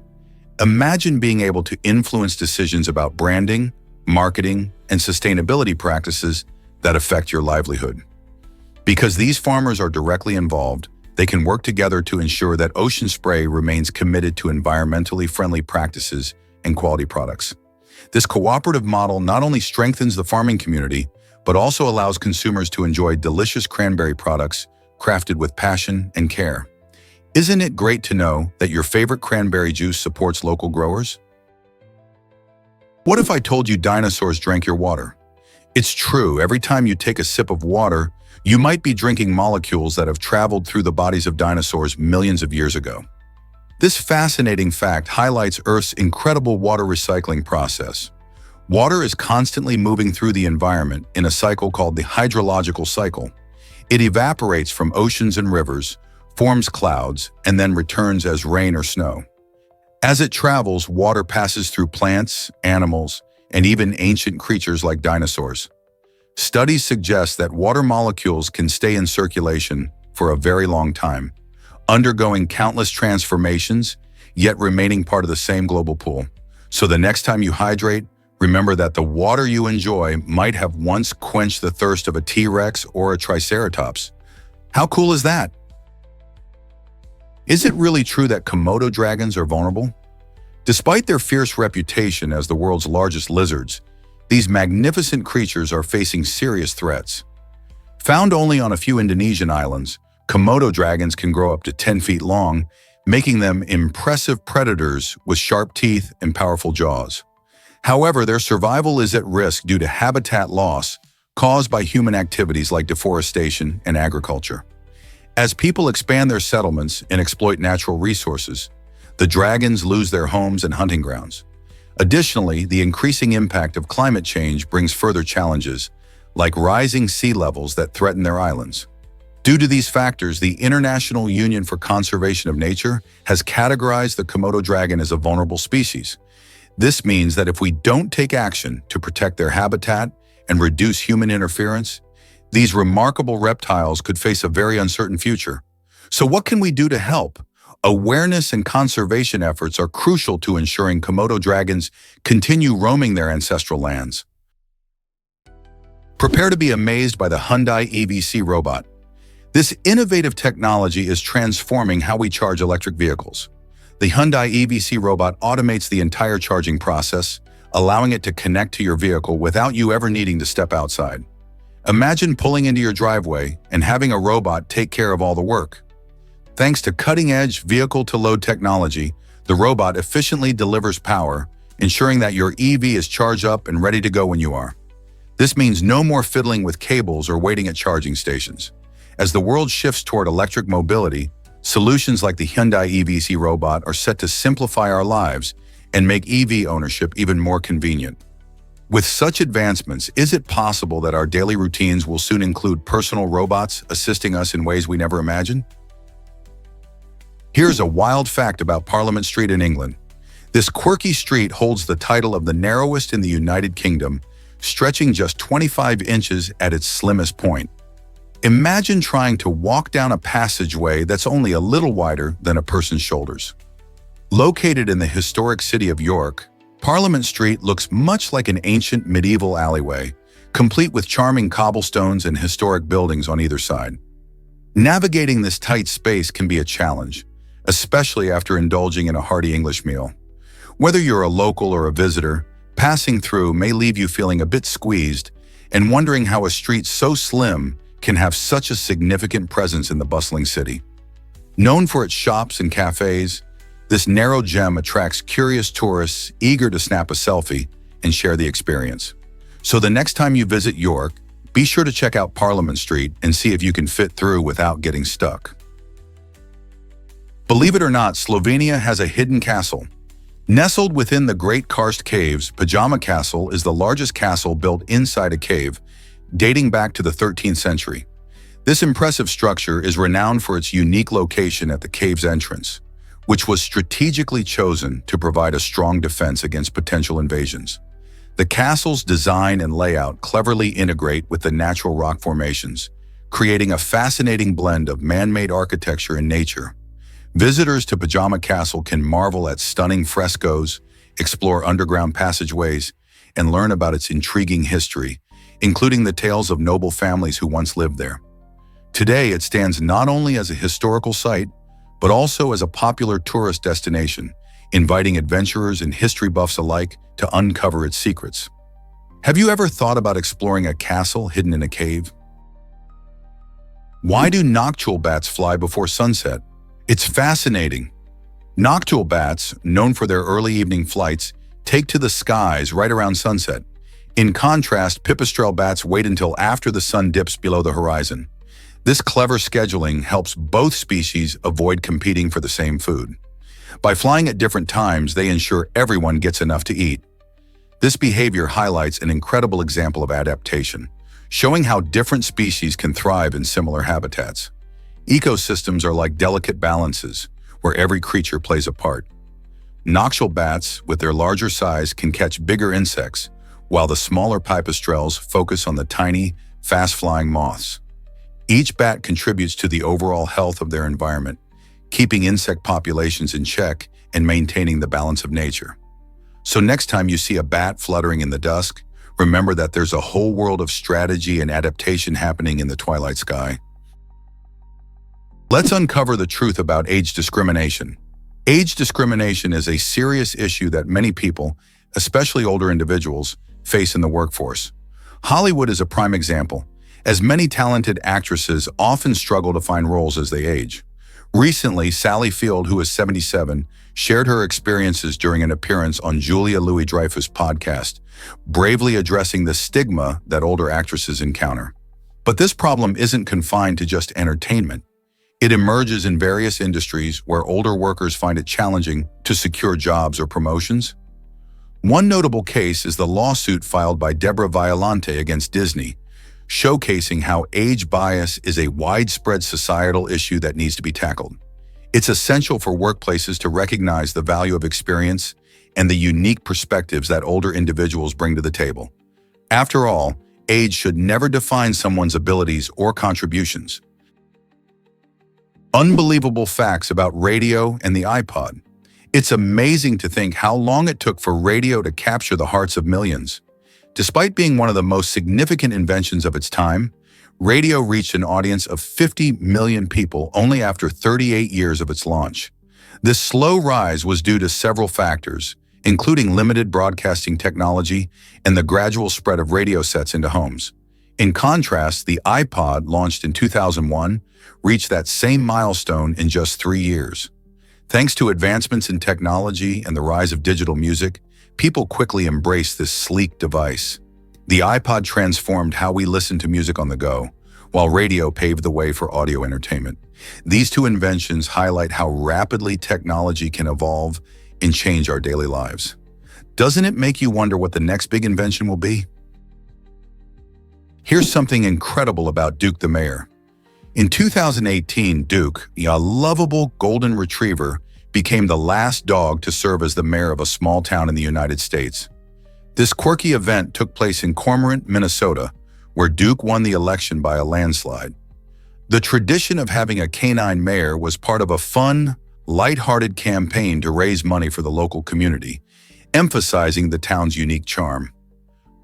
Imagine being able to influence decisions about branding, marketing, and sustainability practices that affect your livelihood. Because these farmers are directly involved, they can work together to ensure that Ocean Spray remains committed to environmentally friendly practices and quality products. This cooperative model not only strengthens the farming community, but also allows consumers to enjoy delicious cranberry products crafted with passion and care. Isn't it great to know that your favorite cranberry juice supports local growers? What if I told you dinosaurs drank your water? It's true, every time you take a sip of water, you might be drinking molecules that have traveled through the bodies of dinosaurs millions of years ago. This fascinating fact highlights Earth's incredible water recycling process. Water is constantly moving through the environment in a cycle called the hydrological cycle. It evaporates from oceans and rivers, forms clouds, and then returns as rain or snow. As it travels, water passes through plants, animals, and even ancient creatures like dinosaurs. Studies suggest that water molecules can stay in circulation for a very long time, undergoing countless transformations, yet remaining part of the same global pool. So the next time you hydrate, remember that the water you enjoy might have once quenched the thirst of a T-Rex or a Triceratops. How cool is that? Is it really true that Komodo dragons are vulnerable? Despite their fierce reputation as the world's largest lizards, these magnificent creatures are facing serious threats. Found only on a few Indonesian islands, Komodo dragons can grow up to 10 feet long, making them impressive predators with sharp teeth and powerful jaws. However, their survival is at risk due to habitat loss caused by human activities like deforestation and agriculture. As people expand their settlements and exploit natural resources, the dragons lose their homes and hunting grounds. Additionally, the increasing impact of climate change brings further challenges, like rising sea levels that threaten their islands. Due to these factors, the International Union for Conservation of Nature has categorized the Komodo dragon as a vulnerable species. This means that if we don't take action to protect their habitat and reduce human interference, these remarkable reptiles could face a very uncertain future. So what can we do to help? Awareness and conservation efforts are crucial to ensuring Komodo dragons continue roaming their ancestral lands. Prepare to be amazed by the Hyundai EVC robot. This innovative technology is transforming how we charge electric vehicles. The Hyundai EVC robot automates the entire charging process, allowing it to connect to your vehicle without you ever needing to step outside. Imagine pulling into your driveway and having a robot take care of all the work. Thanks to cutting-edge vehicle-to-load technology, the robot efficiently delivers power, ensuring that your EV is charged up and ready to go when you are. This means no more fiddling with cables or waiting at charging stations. As the world shifts toward electric mobility, solutions like the Hyundai EVC robot are set to simplify our lives and make EV ownership even more convenient. With such advancements, is it possible that our daily routines will soon include personal robots assisting us in ways we never imagined? Here's a wild fact about Parliament Street in England. This quirky street holds the title of the narrowest in the United Kingdom, stretching just 25 inches at its slimmest point. Imagine trying to walk down a passageway that's only a little wider than a person's shoulders. Located in the historic city of York, Parliament Street looks much like an ancient medieval alleyway, complete with charming cobblestones and historic buildings on either side. Navigating this tight space can be a challenge, especially after indulging in a hearty English meal. Whether you're a local or a visitor, passing through may leave you feeling a bit squeezed and wondering how a street so slim can have such a significant presence in the bustling city. Known for its shops and cafes, this narrow gem attracts curious tourists eager to snap a selfie and share the experience. So the next time you visit York, be sure to check out Parliament Street and see if you can fit through without getting stuck. Believe it or not, Slovenia has a hidden castle. Nestled within the Great Karst Caves, Pajama Castle is the largest castle built inside a cave, dating back to the 13th century. This impressive structure is renowned for its unique location at the cave's entrance, which was strategically chosen to provide a strong defense against potential invasions. The castle's design and layout cleverly integrate with the natural rock formations, creating a fascinating blend of man-made architecture and nature. Visitors to Pajama Castle can marvel at stunning frescoes, explore underground passageways, and learn about its intriguing history, including the tales of noble families who once lived there. Today, it stands not only as a historical site, but also as a popular tourist destination, inviting adventurers and history buffs alike to uncover its secrets. Have you ever thought about exploring a castle hidden in a cave? Why do noctule bats fly before sunset? It's fascinating. Noctule bats, known for their early evening flights, take to the skies right around sunset. In contrast, pipistrelle bats wait until after the sun dips below the horizon. This clever scheduling helps both species avoid competing for the same food. By flying at different times, they ensure everyone gets enough to eat. This behavior highlights an incredible example of adaptation, showing how different species can thrive in similar habitats. Ecosystems are like delicate balances, where every creature plays a part. Noctule bats, with their larger size, can catch bigger insects, while the smaller pipistrelles focus on the tiny, fast-flying moths. Each bat contributes to the overall health of their environment, keeping insect populations in check and maintaining the balance of nature. So next time you see a bat fluttering in the dusk, remember that there's a whole world of strategy and adaptation happening in the twilight sky. Let's uncover the truth about age discrimination. Age discrimination is a serious issue that many people, especially older individuals, face in the workforce. Hollywood is a prime example, as many talented actresses often struggle to find roles as they age. Recently, Sally Field, who is 77, shared her experiences during an appearance on Julia Louis-Dreyfus' podcast, bravely addressing the stigma that older actresses encounter. But this problem isn't confined to just entertainment. It emerges in various industries where older workers find it challenging to secure jobs or promotions. One notable case is the lawsuit filed by Deborah Violante against Disney, showcasing how age bias is a widespread societal issue that needs to be tackled. It's essential for workplaces to recognize the value of experience and the unique perspectives that older individuals bring to the table. After all, age should never define someone's abilities or contributions. Unbelievable facts about radio and the iPod. It's amazing to think how long it took for radio to capture the hearts of millions. Despite being one of the most significant inventions of its time, radio reached an audience of 50 million people only after 38 years of its launch. This slow rise was due to several factors, including limited broadcasting technology and the gradual spread of radio sets into homes. In contrast, the iPod, launched in 2001, reached that same milestone in just 3 years. Thanks to advancements in technology and the rise of digital music, people quickly embraced this sleek device. The iPod transformed how we listen to music on the go, while radio paved the way for audio entertainment. These two inventions highlight how rapidly technology can evolve and change our daily lives. Doesn't it make you wonder what the next big invention will be? Here's something incredible about Duke the Mayor. In 2018, Duke, a lovable golden retriever, became the last dog to serve as the mayor of a small town in the United States. This quirky event took place in Cormorant, Minnesota, where Duke won the election by a landslide. The tradition of having a canine mayor was part of a fun, light-hearted campaign to raise money for the local community, emphasizing the town's unique charm.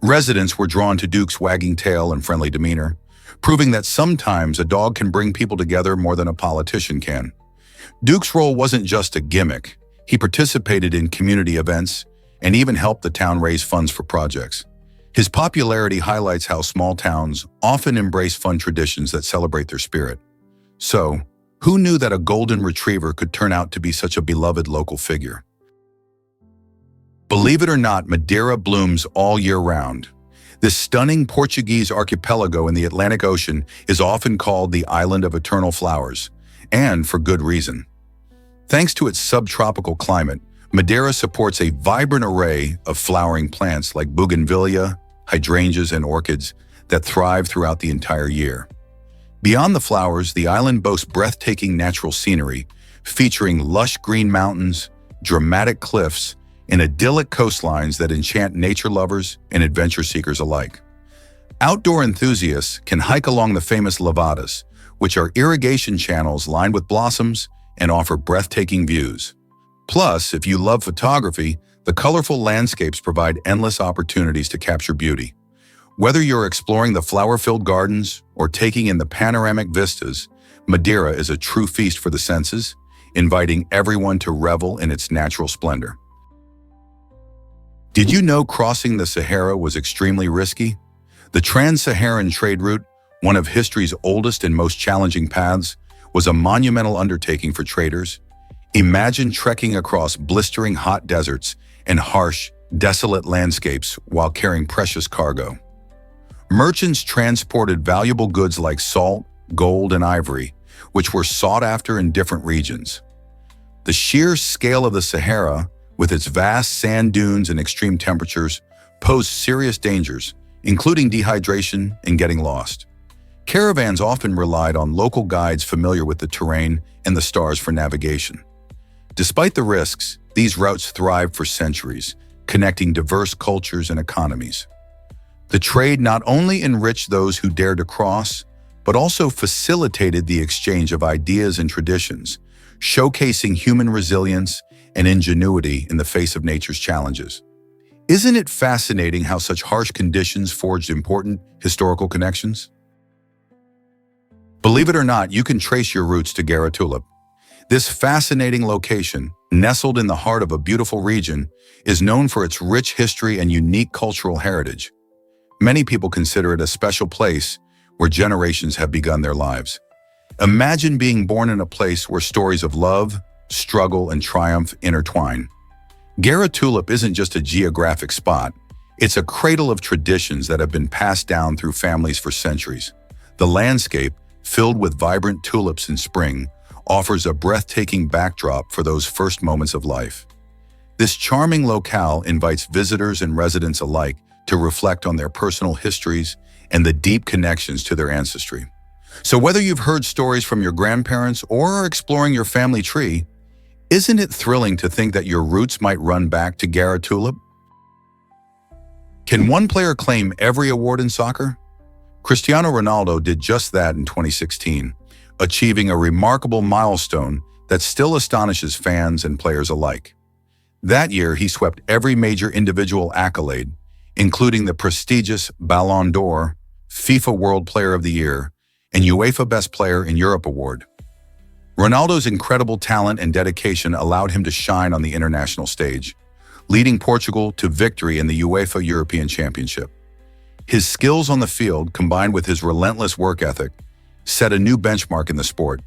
Residents were drawn to Duke's wagging tail and friendly demeanor, proving that sometimes a dog can bring people together more than a politician can. Duke's role wasn't just a gimmick. He participated in community events and even helped the town raise funds for projects. His popularity highlights how small towns often embrace fun traditions that celebrate their spirit. So, who knew that a golden retriever could turn out to be such a beloved local figure? Believe it or not, Madeira blooms all year round. This stunning Portuguese archipelago in the Atlantic Ocean is often called the Island of Eternal Flowers, and for good reason. Thanks to its subtropical climate, Madeira supports a vibrant array of flowering plants like bougainvillea, hydrangeas, and orchids that thrive throughout the entire year. Beyond the flowers, the island boasts breathtaking natural scenery, featuring lush green mountains, dramatic cliffs, and idyllic coastlines that enchant nature lovers and adventure seekers alike. Outdoor enthusiasts can hike along the famous levadas, which are irrigation channels lined with blossoms and offer breathtaking views. Plus, if you love photography, the colorful landscapes provide endless opportunities to capture beauty. Whether you're exploring the flower-filled gardens or taking in the panoramic vistas, Madeira is a true feast for the senses, inviting everyone to revel in its natural splendor. Did you know crossing the Sahara was extremely risky? The Trans-Saharan trade route, one of history's oldest and most challenging paths, was a monumental undertaking for traders. Imagine trekking across blistering hot deserts and harsh, desolate landscapes while carrying precious cargo. Merchants transported valuable goods like salt, gold, and ivory, which were sought after in different regions. The sheer scale of the Sahara, with its vast sand dunes and extreme temperatures, posed serious dangers, including dehydration and getting lost. Caravans often relied on local guides familiar with the terrain and the stars for navigation. Despite the risks, these routes thrived for centuries, connecting diverse cultures and economies. The trade not only enriched those who dared to cross, but also facilitated the exchange of ideas and traditions, showcasing human resilience and ingenuity in the face of nature's challenges. Isn't it fascinating how such harsh conditions forged important historical connections? Believe it or not, you can trace your roots to Garatulip. This fascinating location, nestled in the heart of a beautiful region, is known for its rich history and unique cultural heritage. Many people consider it a special place where generations have begun their lives. Imagine being born in a place where stories of love, struggle, and triumph intertwine. Garatulip isn't just a geographic spot, it's a cradle of traditions that have been passed down through families for centuries. The landscape, filled with vibrant tulips in spring, offers a breathtaking backdrop for those first moments of life. This charming locale invites visitors and residents alike to reflect on their personal histories and the deep connections to their ancestry. So whether you've heard stories from your grandparents or are exploring your family tree, isn't it thrilling to think that your roots might run back to Garatulip? Can one player claim every award in soccer? Cristiano Ronaldo did just that in 2016, achieving a remarkable milestone that still astonishes fans and players alike. That year, he swept every major individual accolade, including the prestigious Ballon d'Or, FIFA World Player of the Year, and UEFA Best Player in Europe award. Ronaldo's incredible talent and dedication allowed him to shine on the international stage, leading Portugal to victory in the UEFA European Championship. His skills on the field, combined with his relentless work ethic, set a new benchmark in the sport,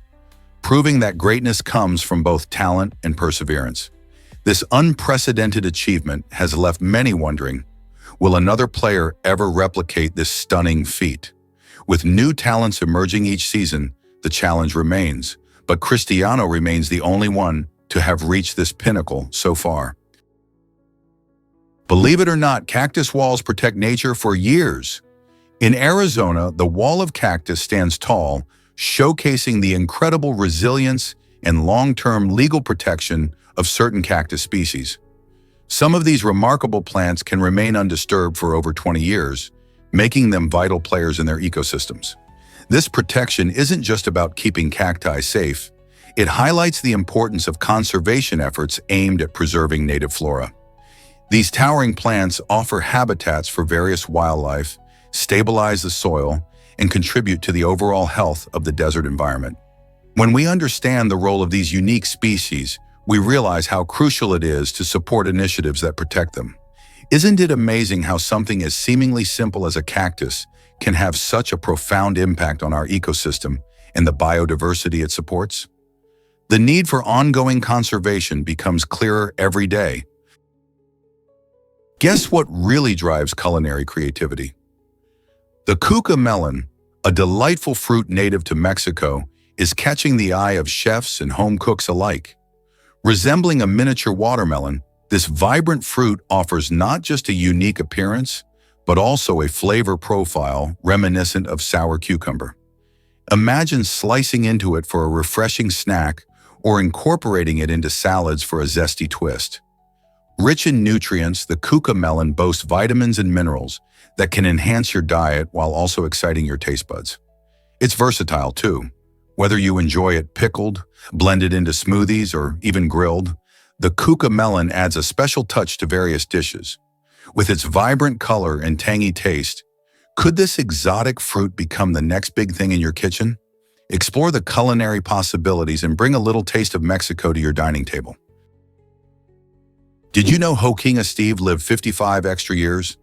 proving that greatness comes from both talent and perseverance. This unprecedented achievement has left many wondering, will another player ever replicate this stunning feat? With new talents emerging each season, the challenge remains, but Cristiano remains the only one to have reached this pinnacle so far. Believe it or not, cactus walls protect nature for years. In Arizona, the wall of cactus stands tall, showcasing the incredible resilience and long-term legal protection of certain cactus species. Some of these remarkable plants can remain undisturbed for over 20 years, making them vital players in their ecosystems. This protection isn't just about keeping cacti safe, it highlights the importance of conservation efforts aimed at preserving native flora. These towering plants offer habitats for various wildlife, stabilize the soil, and contribute to the overall health of the desert environment. When we understand the role of these unique species, we realize how crucial it is to support initiatives that protect them. Isn't it amazing how something as seemingly simple as a cactus can have such a profound impact on our ecosystem and the biodiversity it supports? The need for ongoing conservation becomes clearer every day. Guess what really drives culinary creativity? The cuca melon, a delightful fruit native to Mexico, is catching the eye of chefs and home cooks alike. Resembling a miniature watermelon, this vibrant fruit offers not just a unique appearance, but also a flavor profile reminiscent of sour cucumber. Imagine slicing into it for a refreshing snack or incorporating it into salads for a zesty twist. Rich in nutrients, the cuca melon boasts vitamins and minerals that can enhance your diet while also exciting your taste buds. It's versatile too. Whether you enjoy it pickled, blended into smoothies, or even grilled, the cuca melon adds a special touch to various dishes. With its vibrant color and tangy taste, could this exotic fruit become the next big thing in your kitchen? Explore the culinary possibilities and bring a little taste of Mexico to your dining table. Did you know Hokinga Steve lived 55 extra years?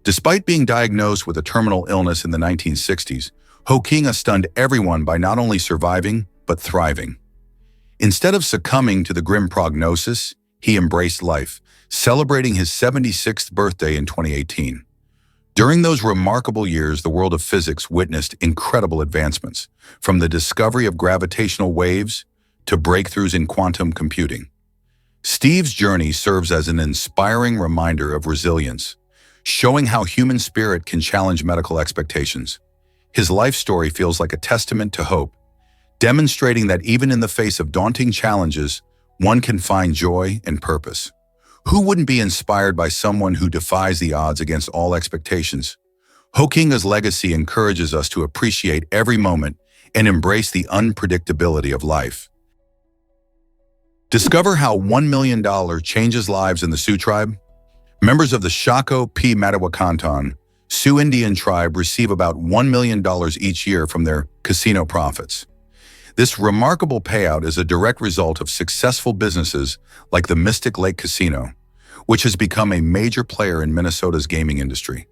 Despite being diagnosed with a terminal illness in the 1960s, Hokinga stunned everyone by not only surviving, but thriving. Instead of succumbing to the grim prognosis, he embraced life, celebrating his 76th birthday in 2018. During those remarkable years, the world of physics witnessed incredible advancements, from the discovery of gravitational waves to breakthroughs in quantum computing. Steve's journey serves as an inspiring reminder of resilience, showing how human spirit can challenge medical expectations. His life story feels like a testament to hope, demonstrating that even in the face of daunting challenges, one can find joy and purpose. Who wouldn't be inspired by someone who defies the odds against all expectations? Hokinga's legacy encourages us to appreciate every moment and embrace the unpredictability of life. Discover how $1 million changes lives in the Sioux tribe. Members of the Shako P. Madawakanton Sioux Indian tribe receive about $1 million each year from their casino profits. This remarkable payout is a direct result of successful businesses like the Mystic Lake Casino, which has become a major player in Minnesota's gaming industry.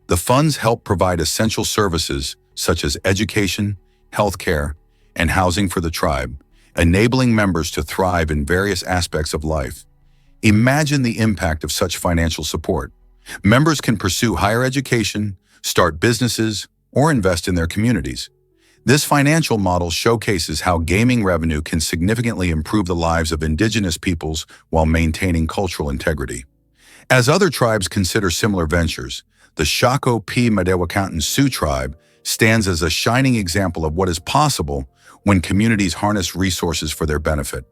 The funds help provide essential services such as education, healthcare, and housing for the tribe, enabling members to thrive in various aspects of life. Imagine the impact of such financial support. Members can pursue higher education, start businesses, or invest in their communities. This financial model showcases how gaming revenue can significantly improve the lives of indigenous peoples while maintaining cultural integrity. As other tribes consider similar ventures, the Shako P. Madawakanton Sioux tribe stands as a shining example of what is possible when communities harness resources for their benefit.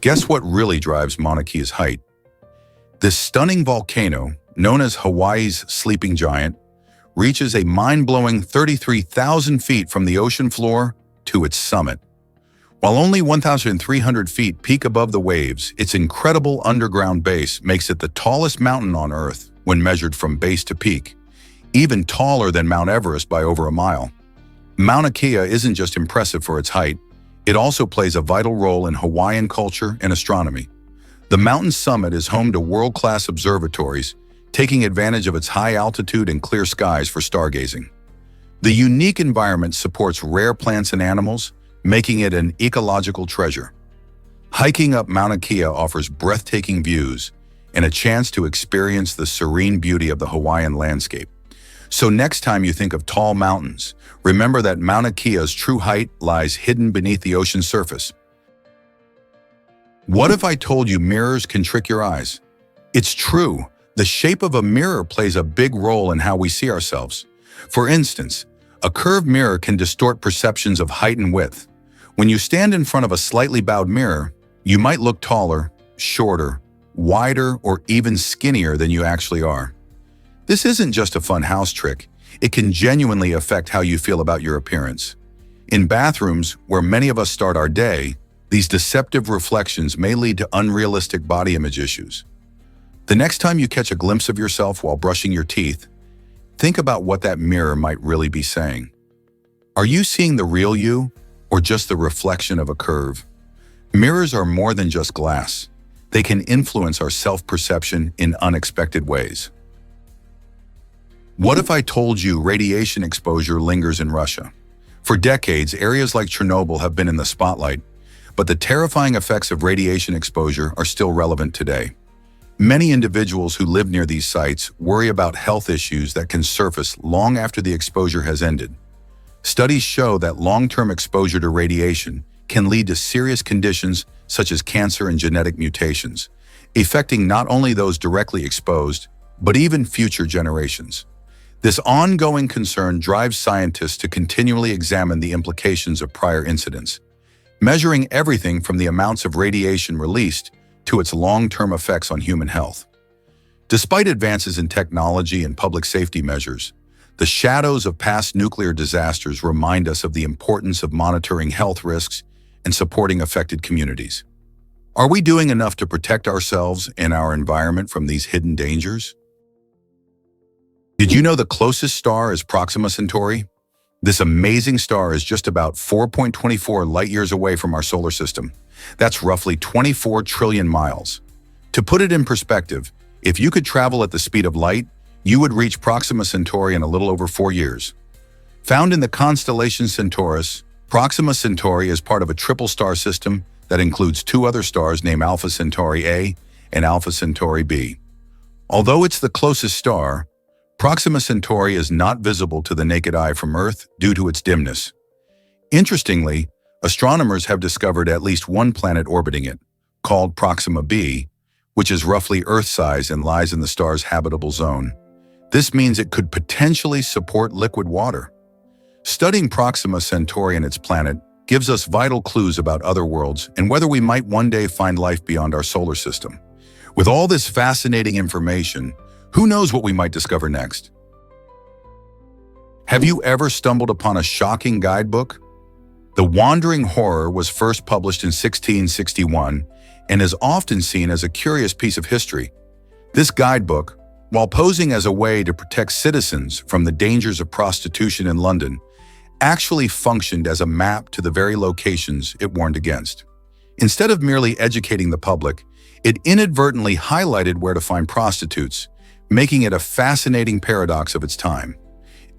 Guess what really drives Mauna Kea's height? This stunning volcano, known as Hawaii's sleeping giant, reaches a mind-blowing 33,000 feet from the ocean floor to its summit. While only 1,300 feet peak above the waves, its incredible underground base makes it the tallest mountain on Earth when measured from base to peak, even taller than Mount Everest by over a mile. Mauna Kea isn't just impressive for its height, it also plays a vital role in Hawaiian culture and astronomy. The mountain summit is home to world-class observatories, taking advantage of its high altitude and clear skies for stargazing. The unique environment supports rare plants and animals, making it an ecological treasure. Hiking up Mauna Kea offers breathtaking views and a chance to experience the serene beauty of the Hawaiian landscape. So next time you think of tall mountains, remember that Mauna Kea's true height lies hidden beneath the ocean's surface. What if I told you mirrors can trick your eyes? It's true. The shape of a mirror plays a big role in how we see ourselves. For instance, a curved mirror can distort perceptions of height and width. When you stand in front of a slightly bowed mirror, you might look taller, shorter, wider, or even skinnier than you actually are. This isn't just a fun house trick. It can genuinely affect how you feel about your appearance. In bathrooms, where many of us start our day, these deceptive reflections may lead to unrealistic body image issues. The next time you catch a glimpse of yourself while brushing your teeth, think about what that mirror might really be saying. Are you seeing the real you, or just the reflection of a curve? Mirrors are more than just glass. They can influence our self-perception in unexpected ways. What if I told you radiation exposure lingers in Russia? For decades, areas like Chernobyl have been in the spotlight, but the terrifying effects of radiation exposure are still relevant today. Many individuals who live near these sites worry about health issues that can surface long after the exposure has ended. Studies show that long-term exposure to radiation can lead to serious conditions such as cancer and genetic mutations, affecting not only those directly exposed, but even future generations. This ongoing concern drives scientists to continually examine the implications of prior incidents, measuring everything from the amounts of radiation released to its long-term effects on human health. Despite advances in technology and public safety measures, the shadows of past nuclear disasters remind us of the importance of monitoring health risks and supporting affected communities. Are we doing enough to protect ourselves and our environment from these hidden dangers? Did you know the closest star is Proxima Centauri? This amazing star is just about 4.24 light-years away from our solar system. That's roughly 24 trillion miles. To put it in perspective, if you could travel at the speed of light, you would reach Proxima Centauri in a little over 4 years. Found in the constellation Centaurus, Proxima Centauri is part of a triple star system that includes 2 other stars named Alpha Centauri A and Alpha Centauri B. Although it's the closest star, Proxima Centauri is not visible to the naked eye from Earth due to its dimness. Interestingly, astronomers have discovered at least one planet orbiting it, called Proxima b, which is roughly Earth-size and lies in the star's habitable zone. This means it could potentially support liquid water. Studying Proxima Centauri and its planet gives us vital clues about other worlds and whether we might one day find life beyond our solar system. With all this fascinating information, who knows what we might discover next? Have you ever stumbled upon a shocking guidebook? The Wandering Horror was first published in 1661 and is often seen as a curious piece of history. This guidebook, while posing as a way to protect citizens from the dangers of prostitution in London, actually functioned as a map to the very locations it warned against. Instead of merely educating the public, it inadvertently highlighted where to find prostitutes, making it a fascinating paradox of its time.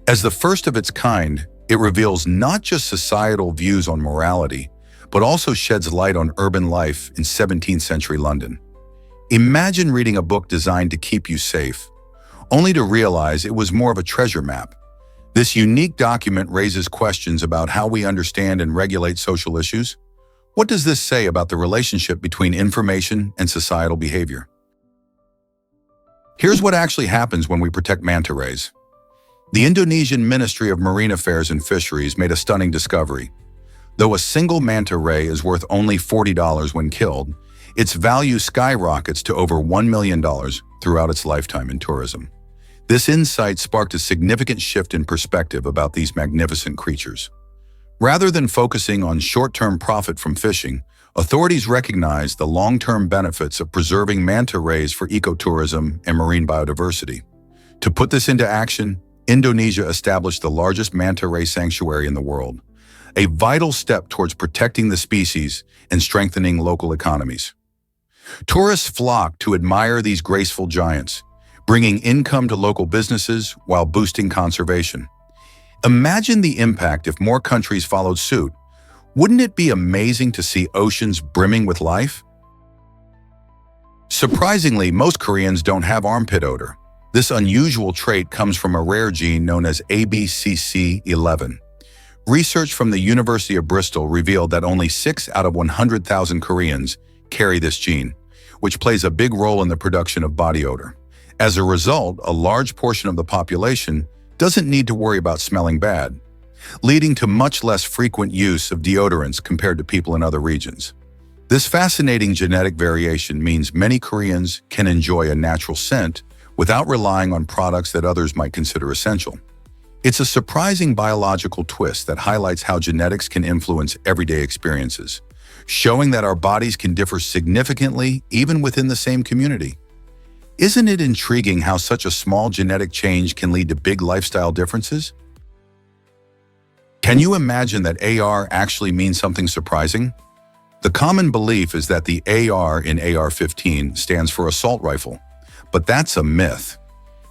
As the first of its kind, it reveals not just societal views on morality, but also sheds light on urban life in 17th century London. Imagine reading a book designed to keep you safe, only to realize it was more of a treasure map. This unique document raises questions about how we understand and regulate social issues. What does this say about the relationship between information and societal behavior? Here's what actually happens when we protect manta rays. The Indonesian Ministry of Marine Affairs and Fisheries made a stunning discovery. Though a single manta ray is worth only $40 when killed, its value skyrockets to over $1 million throughout its lifetime in tourism. This insight sparked a significant shift in perspective about these magnificent creatures. Rather than focusing on short-term profit from fishing, authorities recognized the long-term benefits of preserving manta rays for ecotourism and marine biodiversity. To put this into action, Indonesia established the largest manta ray sanctuary in the world, a vital step towards protecting the species and strengthening local economies. Tourists flock to admire these graceful giants, bringing income to local businesses while boosting conservation. Imagine the impact if more countries followed suit. Wouldn't it be amazing to see oceans brimming with life? Surprisingly, most Koreans don't have armpit odor. This unusual trait comes from a rare gene known as ABCC11. Research from the University of Bristol revealed that only 6 out of 100,000 Koreans carry this gene, which plays a big role in the production of body odor. As a result, a large portion of the population doesn't need to worry about smelling bad, leading to much less frequent use of deodorants compared to people in other regions. This fascinating genetic variation means many Koreans can enjoy a natural scent without relying on products that others might consider essential. It's a surprising biological twist that highlights how genetics can influence everyday experiences, showing that our bodies can differ significantly even within the same community. Isn't it intriguing how such a small genetic change can lead to big lifestyle differences? Can you imagine that AR actually means something surprising? The common belief is that the AR in AR-15 stands for assault rifle, but that's a myth.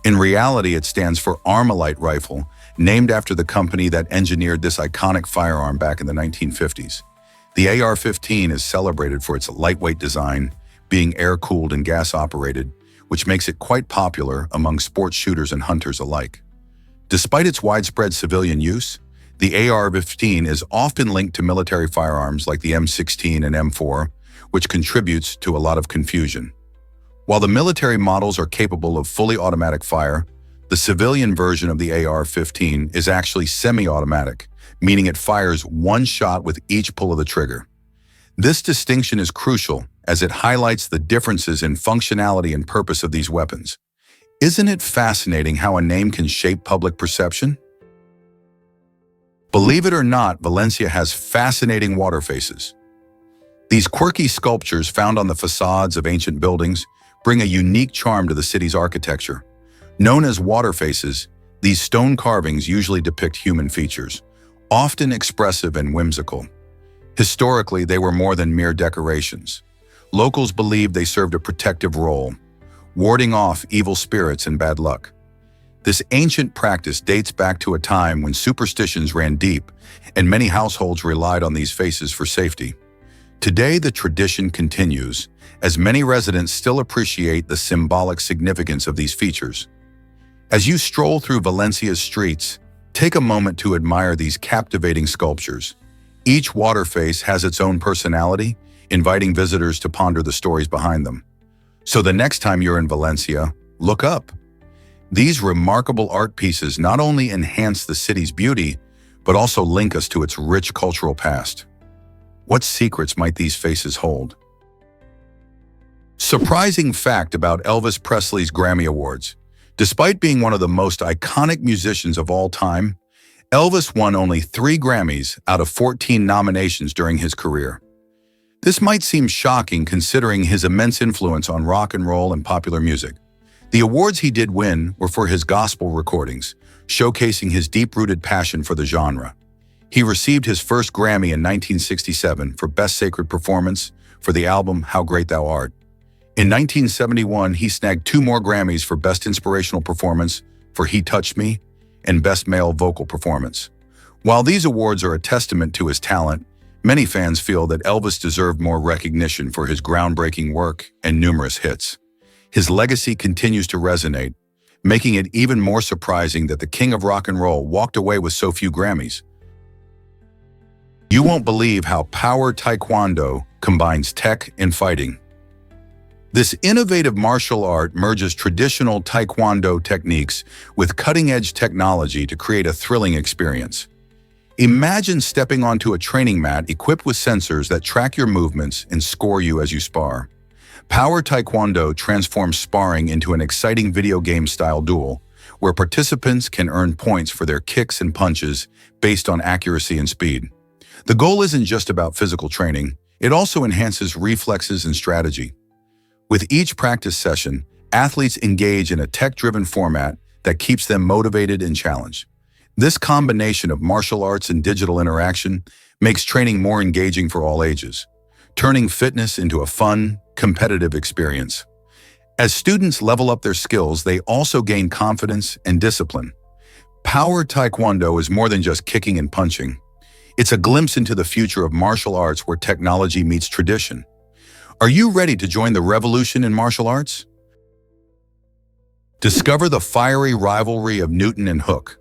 In reality, it stands for Armalite rifle, named after the company that engineered this iconic firearm back in the 1950s. The AR-15 is celebrated for its lightweight design, being air-cooled and gas-operated, which makes it quite popular among sports shooters and hunters alike. Despite its widespread civilian use, the AR-15 is often linked to military firearms like the M16 and M4, which contributes to a lot of confusion. While the military models are capable of fully automatic fire, the civilian version of the AR-15 is actually semi-automatic, meaning it fires one shot with each pull of the trigger. This distinction is crucial as it highlights the differences in functionality and purpose of these weapons. Isn't it fascinating how a name can shape public perception? Believe it or not, Valencia has fascinating water faces. These quirky sculptures found on the facades of ancient buildings bring a unique charm to the city's architecture. Known as water faces, these stone carvings usually depict human features, often expressive and whimsical. Historically, they were more than mere decorations. Locals believed they served a protective role, warding off evil spirits and bad luck. This ancient practice dates back to a time when superstitions ran deep, and many households relied on these faces for safety. Today, the tradition continues, as many residents still appreciate the symbolic significance of these features. As you stroll through Valencia's streets, take a moment to admire these captivating sculptures. Each water face has its own personality, inviting visitors to ponder the stories behind them. So the next time you're in Valencia, look up. These remarkable art pieces not only enhance the city's beauty, but also link us to its rich cultural past. What secrets might these faces hold? Surprising fact about Elvis Presley's Grammy Awards. Despite being one of the most iconic musicians of all time, Elvis won only 3 Grammys out of 14 nominations during his career. This might seem shocking considering his immense influence on rock and roll and popular music. The awards he did win were for his gospel recordings, showcasing his deep-rooted passion for the genre. He received his first Grammy in 1967 for Best Sacred Performance for the album How Great Thou Art. In 1971, he snagged 2 more Grammys for Best Inspirational Performance for He Touched Me and Best Male Vocal Performance. While these awards are a testament to his talent, many fans feel that Elvis deserved more recognition for his groundbreaking work and numerous hits. His legacy continues to resonate, making it even more surprising that the king of rock and roll walked away with so few Grammys. You won't believe how Power Taekwondo combines tech and fighting. This innovative martial art merges traditional Taekwondo techniques with cutting-edge technology to create a thrilling experience. Imagine stepping onto a training mat equipped with sensors that track your movements and score you as you spar. Power Taekwondo transforms sparring into an exciting video game-style duel, where participants can earn points for their kicks and punches based on accuracy and speed. The goal isn't just about physical training, it also enhances reflexes and strategy. With each practice session, athletes engage in a tech-driven format that keeps them motivated and challenged. This combination of martial arts and digital interaction makes training more engaging for all ages. turning fitness into a fun, competitive experience. As students level up their skills, they also gain confidence and discipline. Power Taekwondo is more than just kicking and punching. It's a glimpse into the future of martial arts where technology meets tradition. Are you ready to join the revolution in martial arts? Discover the fiery rivalry of Newton and Hooke.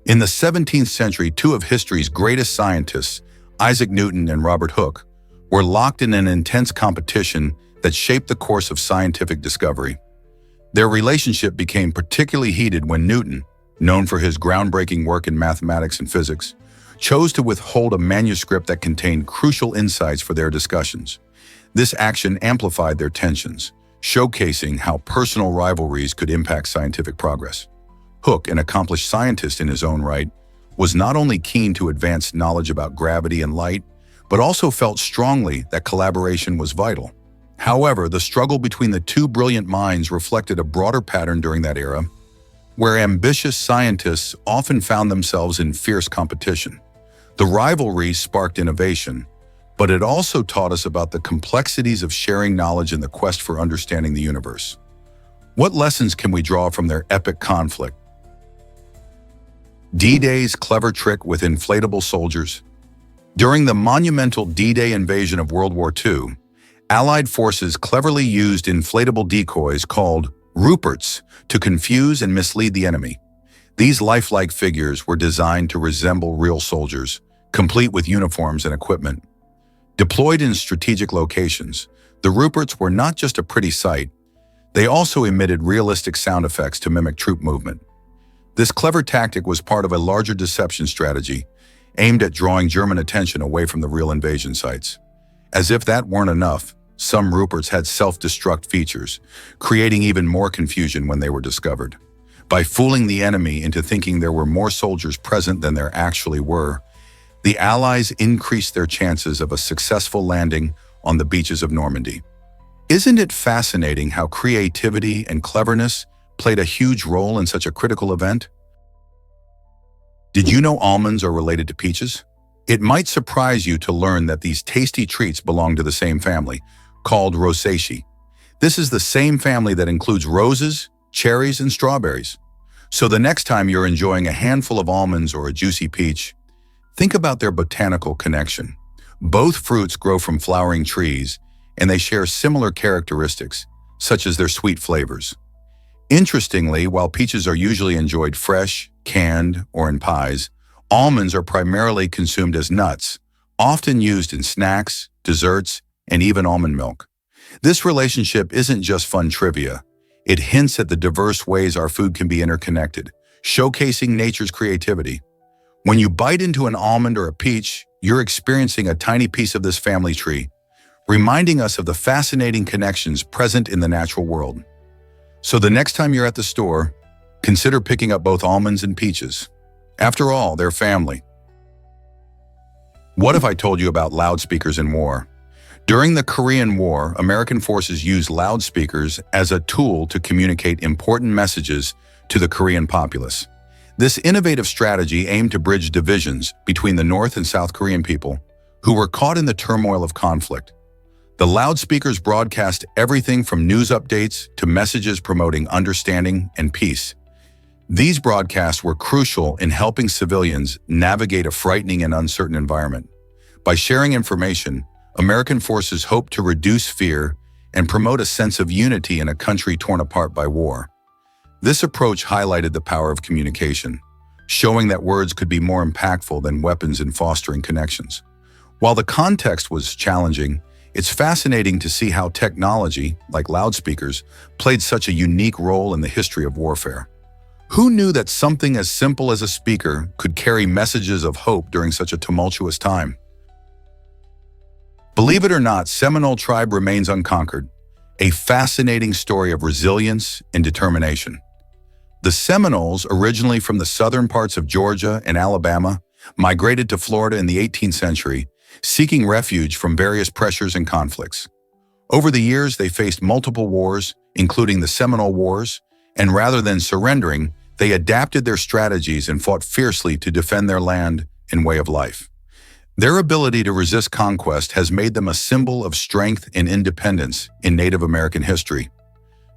In the 17th century, two of history's greatest scientists, Isaac Newton and Robert Hooke, were locked in an intense competition that shaped the course of scientific discovery. Their relationship became particularly heated when Newton, known for his groundbreaking work in mathematics and physics, chose to withhold a manuscript that contained crucial insights for their discussions. This action amplified their tensions, showcasing how personal rivalries could impact scientific progress. Hooke, an accomplished scientist in his own right, was not only keen to advance knowledge about gravity and light, but also felt strongly that collaboration was vital. However, the struggle between the two brilliant minds reflected a broader pattern during that era, where ambitious scientists often found themselves in fierce competition. The rivalry sparked innovation, but it also taught us about the complexities of sharing knowledge in the quest for understanding the universe. What lessons can we draw from their epic conflict? D-Day's clever trick with inflatable soldiers. During the monumental D-Day invasion of World War II, Allied forces cleverly used inflatable decoys called Ruperts to confuse and mislead the enemy. These lifelike figures were designed to resemble real soldiers, complete with uniforms and equipment. Deployed in strategic locations, the Ruperts were not just a pretty sight, they also emitted realistic sound effects to mimic troop movement. This clever tactic was part of a larger deception strategy aimed at drawing German attention away from the real invasion sites. As if that weren't enough, some Ruperts had self-destruct features, creating even more confusion when they were discovered. By fooling the enemy into thinking there were more soldiers present than there actually were, the Allies increased their chances of a successful landing on the beaches of Normandy. Isn't it fascinating how creativity and cleverness played a huge role in such a critical event? Did you know almonds are related to peaches? It might surprise you to learn that these tasty treats belong to the same family, called Rosaceae. This is the same family that includes roses, cherries, and strawberries. So the next time you're enjoying a handful of almonds or a juicy peach, think about their botanical connection. Both fruits grow from flowering trees, and they share similar characteristics, such as their sweet flavors. Interestingly, while peaches are usually enjoyed fresh, canned, or in pies, almonds are primarily consumed as nuts, often used in snacks, desserts, and even almond milk. This relationship isn't just fun trivia. It hints at the diverse ways our food can be interconnected, showcasing nature's creativity. When you bite into an almond or a peach, you're experiencing a tiny piece of this family tree, reminding us of the fascinating connections present in the natural world. So the next time you're at the store, consider picking up both almonds and peaches. After all, they're family. What if I told you about loudspeakers in war? During the Korean War, American forces used loudspeakers as a tool to communicate important messages to the Korean populace. This innovative strategy aimed to bridge divisions between the North and South Korean people who were caught in the turmoil of conflict. The loudspeakers broadcast everything from news updates to messages promoting understanding and peace. These broadcasts were crucial in helping civilians navigate a frightening and uncertain environment. By sharing information, American forces hoped to reduce fear and promote a sense of unity in a country torn apart by war. This approach highlighted the power of communication, showing that words could be more impactful than weapons in fostering connections. While the context was challenging, it's fascinating to see how technology, like loudspeakers, played such a unique role in the history of warfare. Who knew that something as simple as a speaker could carry messages of hope during such a tumultuous time? Believe it or not, Seminole tribe remains unconquered, a fascinating story of resilience and determination. The Seminoles, originally from the southern parts of Georgia and Alabama, migrated to Florida in the 18th century, seeking refuge from various pressures and conflicts. Over the years, they faced multiple wars, including the Seminole Wars, and rather than surrendering, they adapted their strategies and fought fiercely to defend their land and way of life. Their ability to resist conquest has made them a symbol of strength and independence in Native American history.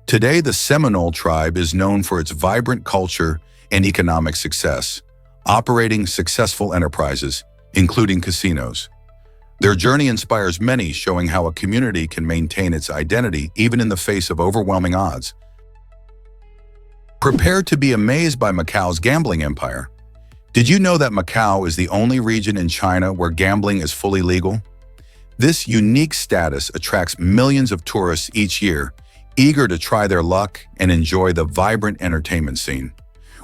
Today, the Seminole tribe is known for its vibrant culture and economic success, operating successful enterprises, including casinos. Their journey inspires many, showing how a community can maintain its identity even in the face of overwhelming odds. Prepare to be amazed by Macau's gambling empire. Did you know that Macau is the only region in China where gambling is fully legal? This unique status attracts millions of tourists each year, eager to try their luck and enjoy the vibrant entertainment scene.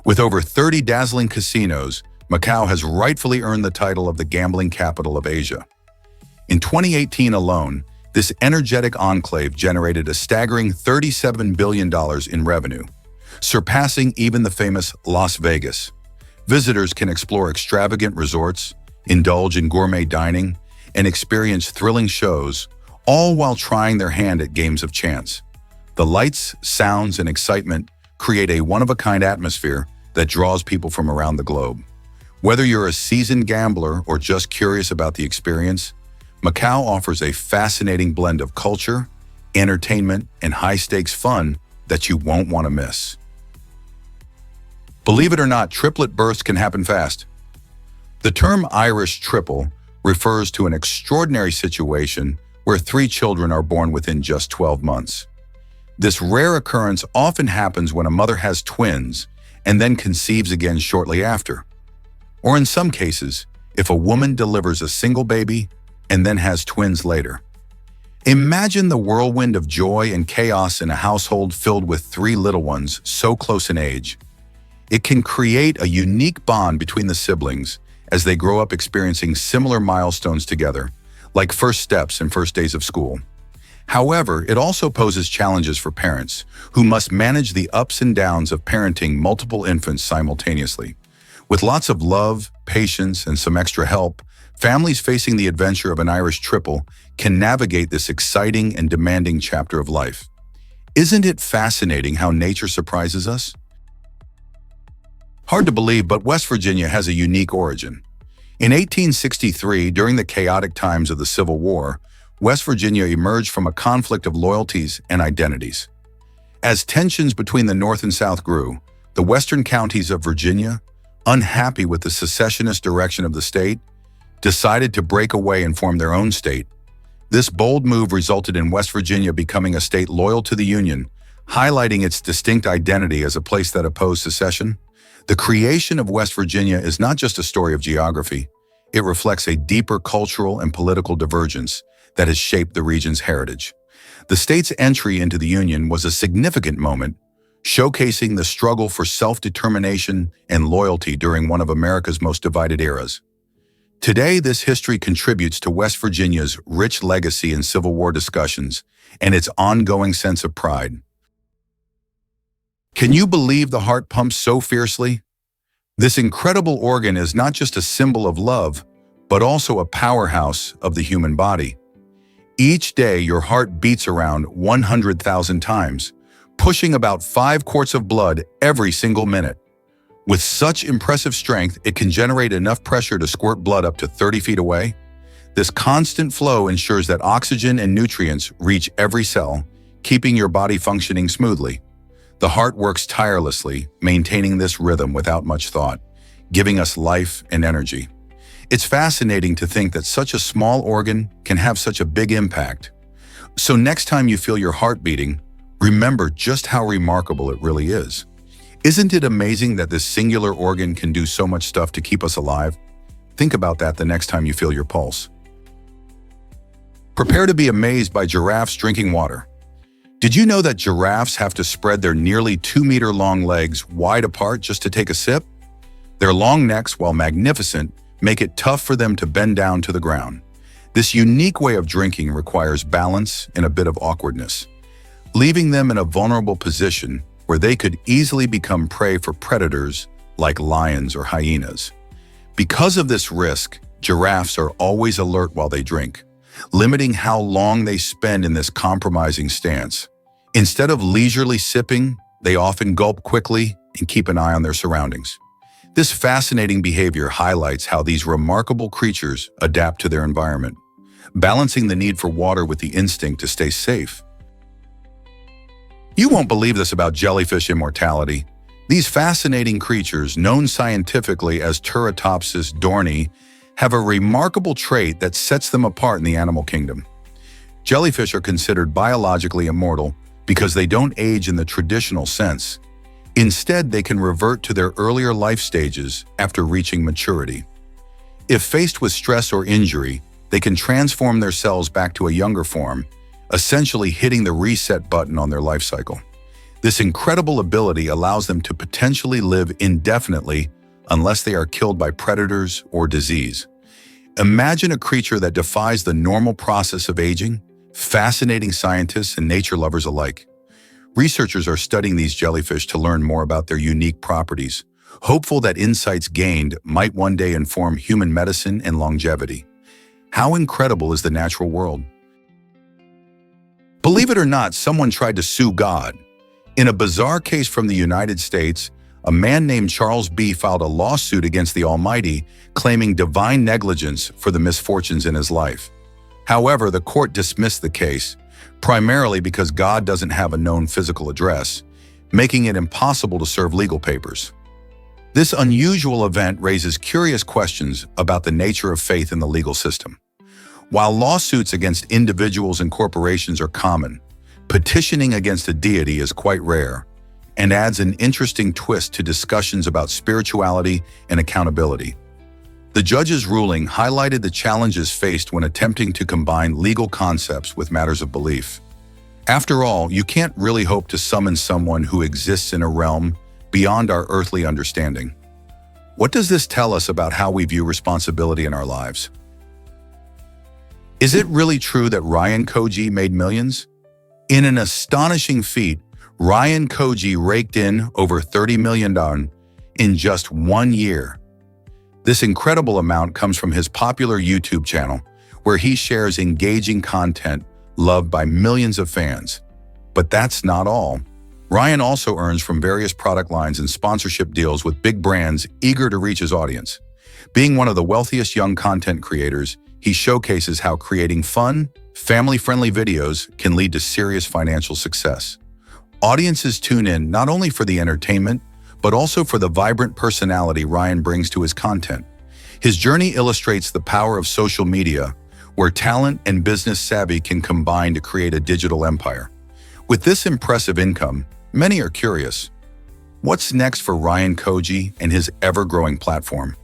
With over 30 dazzling casinos, Macau has rightfully earned the title of the gambling capital of Asia. In 2018 alone, this energetic enclave generated a staggering $37 billion in revenue, surpassing even the famous Las Vegas. Visitors can explore extravagant resorts, indulge in gourmet dining, and experience thrilling shows, all while trying their hand at games of chance. The lights, sounds, and excitement create a one-of-a-kind atmosphere that draws people from around the globe. Whether you're a seasoned gambler or just curious about the experience, Macau offers a fascinating blend of culture, entertainment, and high-stakes fun that you won't want to miss. Believe it or not, triplet births can happen fast. The term Irish triple refers to an extraordinary situation where 3 children are born within just 12 months. This rare occurrence often happens when a mother has twins and then conceives again shortly after. Or in some cases, if a woman delivers a single baby and then has twins later. Imagine the whirlwind of joy and chaos in a household filled with 3 little ones so close in age. It can create a unique bond between the siblings as they grow up experiencing similar milestones together, like first steps and first days of school. However, it also poses challenges for parents who must manage the ups and downs of parenting multiple infants simultaneously. With lots of love, patience, and some extra help, families facing the adventure of an Irish triple can navigate this exciting and demanding chapter of life. Isn't it fascinating how nature surprises us? Hard to believe, but West Virginia has a unique origin. In 1863, during the chaotic times of the Civil War, West Virginia emerged from a conflict of loyalties and identities. As tensions between the North and South grew, the western counties of Virginia, unhappy with the secessionist direction of the state, decided to break away and form their own state. This bold move resulted in West Virginia becoming a state loyal to the Union, highlighting its distinct identity as a place that opposed secession. The creation of West Virginia is not just a story of geography. It reflects a deeper cultural and political divergence that has shaped the region's heritage. The state's entry into the Union was a significant moment, showcasing the struggle for self-determination and loyalty during one of America's most divided eras. Today, this history contributes to West Virginia's rich legacy in Civil War discussions and its ongoing sense of pride. Can you believe the heart pumps so fiercely? This incredible organ is not just a symbol of love, but also a powerhouse of the human body. Each day, your heart beats around 100,000 times, pushing about 5 quarts of blood every single minute. With such impressive strength, it can generate enough pressure to squirt blood up to 30 feet away. This constant flow ensures that oxygen and nutrients reach every cell, keeping your body functioning smoothly. The heart works tirelessly, maintaining this rhythm without much thought, giving us life and energy. It's fascinating to think that such a small organ can have such a big impact. So next time you feel your heart beating, remember just how remarkable it really is. Isn't it amazing that this singular organ can do so much stuff to keep us alive? Think about that the next time you feel your pulse. Prepare to be amazed by giraffes drinking water. Did you know that giraffes have to spread their nearly 2-meter-long legs wide apart just to take a sip? Their long necks, while magnificent, make it tough for them to bend down to the ground. This unique way of drinking requires balance and a bit of awkwardness, leaving them in a vulnerable position where they could easily become prey for predators like lions or hyenas. Because of this risk, giraffes are always alert while they drink, limiting how long they spend in this compromising stance. Instead of leisurely sipping, they often gulp quickly and keep an eye on their surroundings. This fascinating behavior highlights how these remarkable creatures adapt to their environment, balancing the need for water with the instinct to stay safe. You won't believe this about jellyfish immortality. These fascinating creatures, known scientifically as Turritopsis dohrnii, have a remarkable trait that sets them apart in the animal kingdom. Jellyfish are considered biologically immortal because they don't age in the traditional sense. Instead, they can revert to their earlier life stages after reaching maturity. If faced with stress or injury, they can transform their cells back to a younger form, essentially hitting the reset button on their life cycle. This incredible ability allows them to potentially live indefinitely unless they are killed by predators or disease. Imagine a creature that defies the normal process of aging, fascinating scientists and nature lovers alike. Researchers are studying these jellyfish to learn more about their unique properties, hopeful that insights gained might one day inform human medicine and longevity. How incredible is the natural world? Believe it or not, someone tried to sue God. In a bizarre case from the United States, a man named Charles B. filed a lawsuit against the Almighty, claiming divine negligence for the misfortunes in his life. However, the court dismissed the case, primarily because God doesn't have a known physical address, making it impossible to serve legal papers. This unusual event raises curious questions about the nature of faith in the legal system. While lawsuits against individuals and corporations are common, petitioning against a deity is quite rare and adds an interesting twist to discussions about spirituality and accountability. The judge's ruling highlighted the challenges faced when attempting to combine legal concepts with matters of belief. After all, you can't really hope to summon someone who exists in a realm beyond our earthly understanding. What does this tell us about how we view responsibility in our lives? Is it really true that Ryan Koji made millions? In an astonishing feat, Ryan Koji raked in over $30 million in just 1 year. This incredible amount comes from his popular YouTube channel, where he shares engaging content loved by millions of fans. But that's not all. Ryan also earns from various product lines and sponsorship deals with big brands eager to reach his audience. Being one of the wealthiest young content creators, he showcases how creating fun, family-friendly videos can lead to serious financial success. Audiences tune in not only for the entertainment, but also for the vibrant personality Ryan brings to his content. His journey illustrates the power of social media, where talent and business savvy can combine to create a digital empire. With this impressive income, many are curious. What's next for Ryan Koji and his ever-growing platform?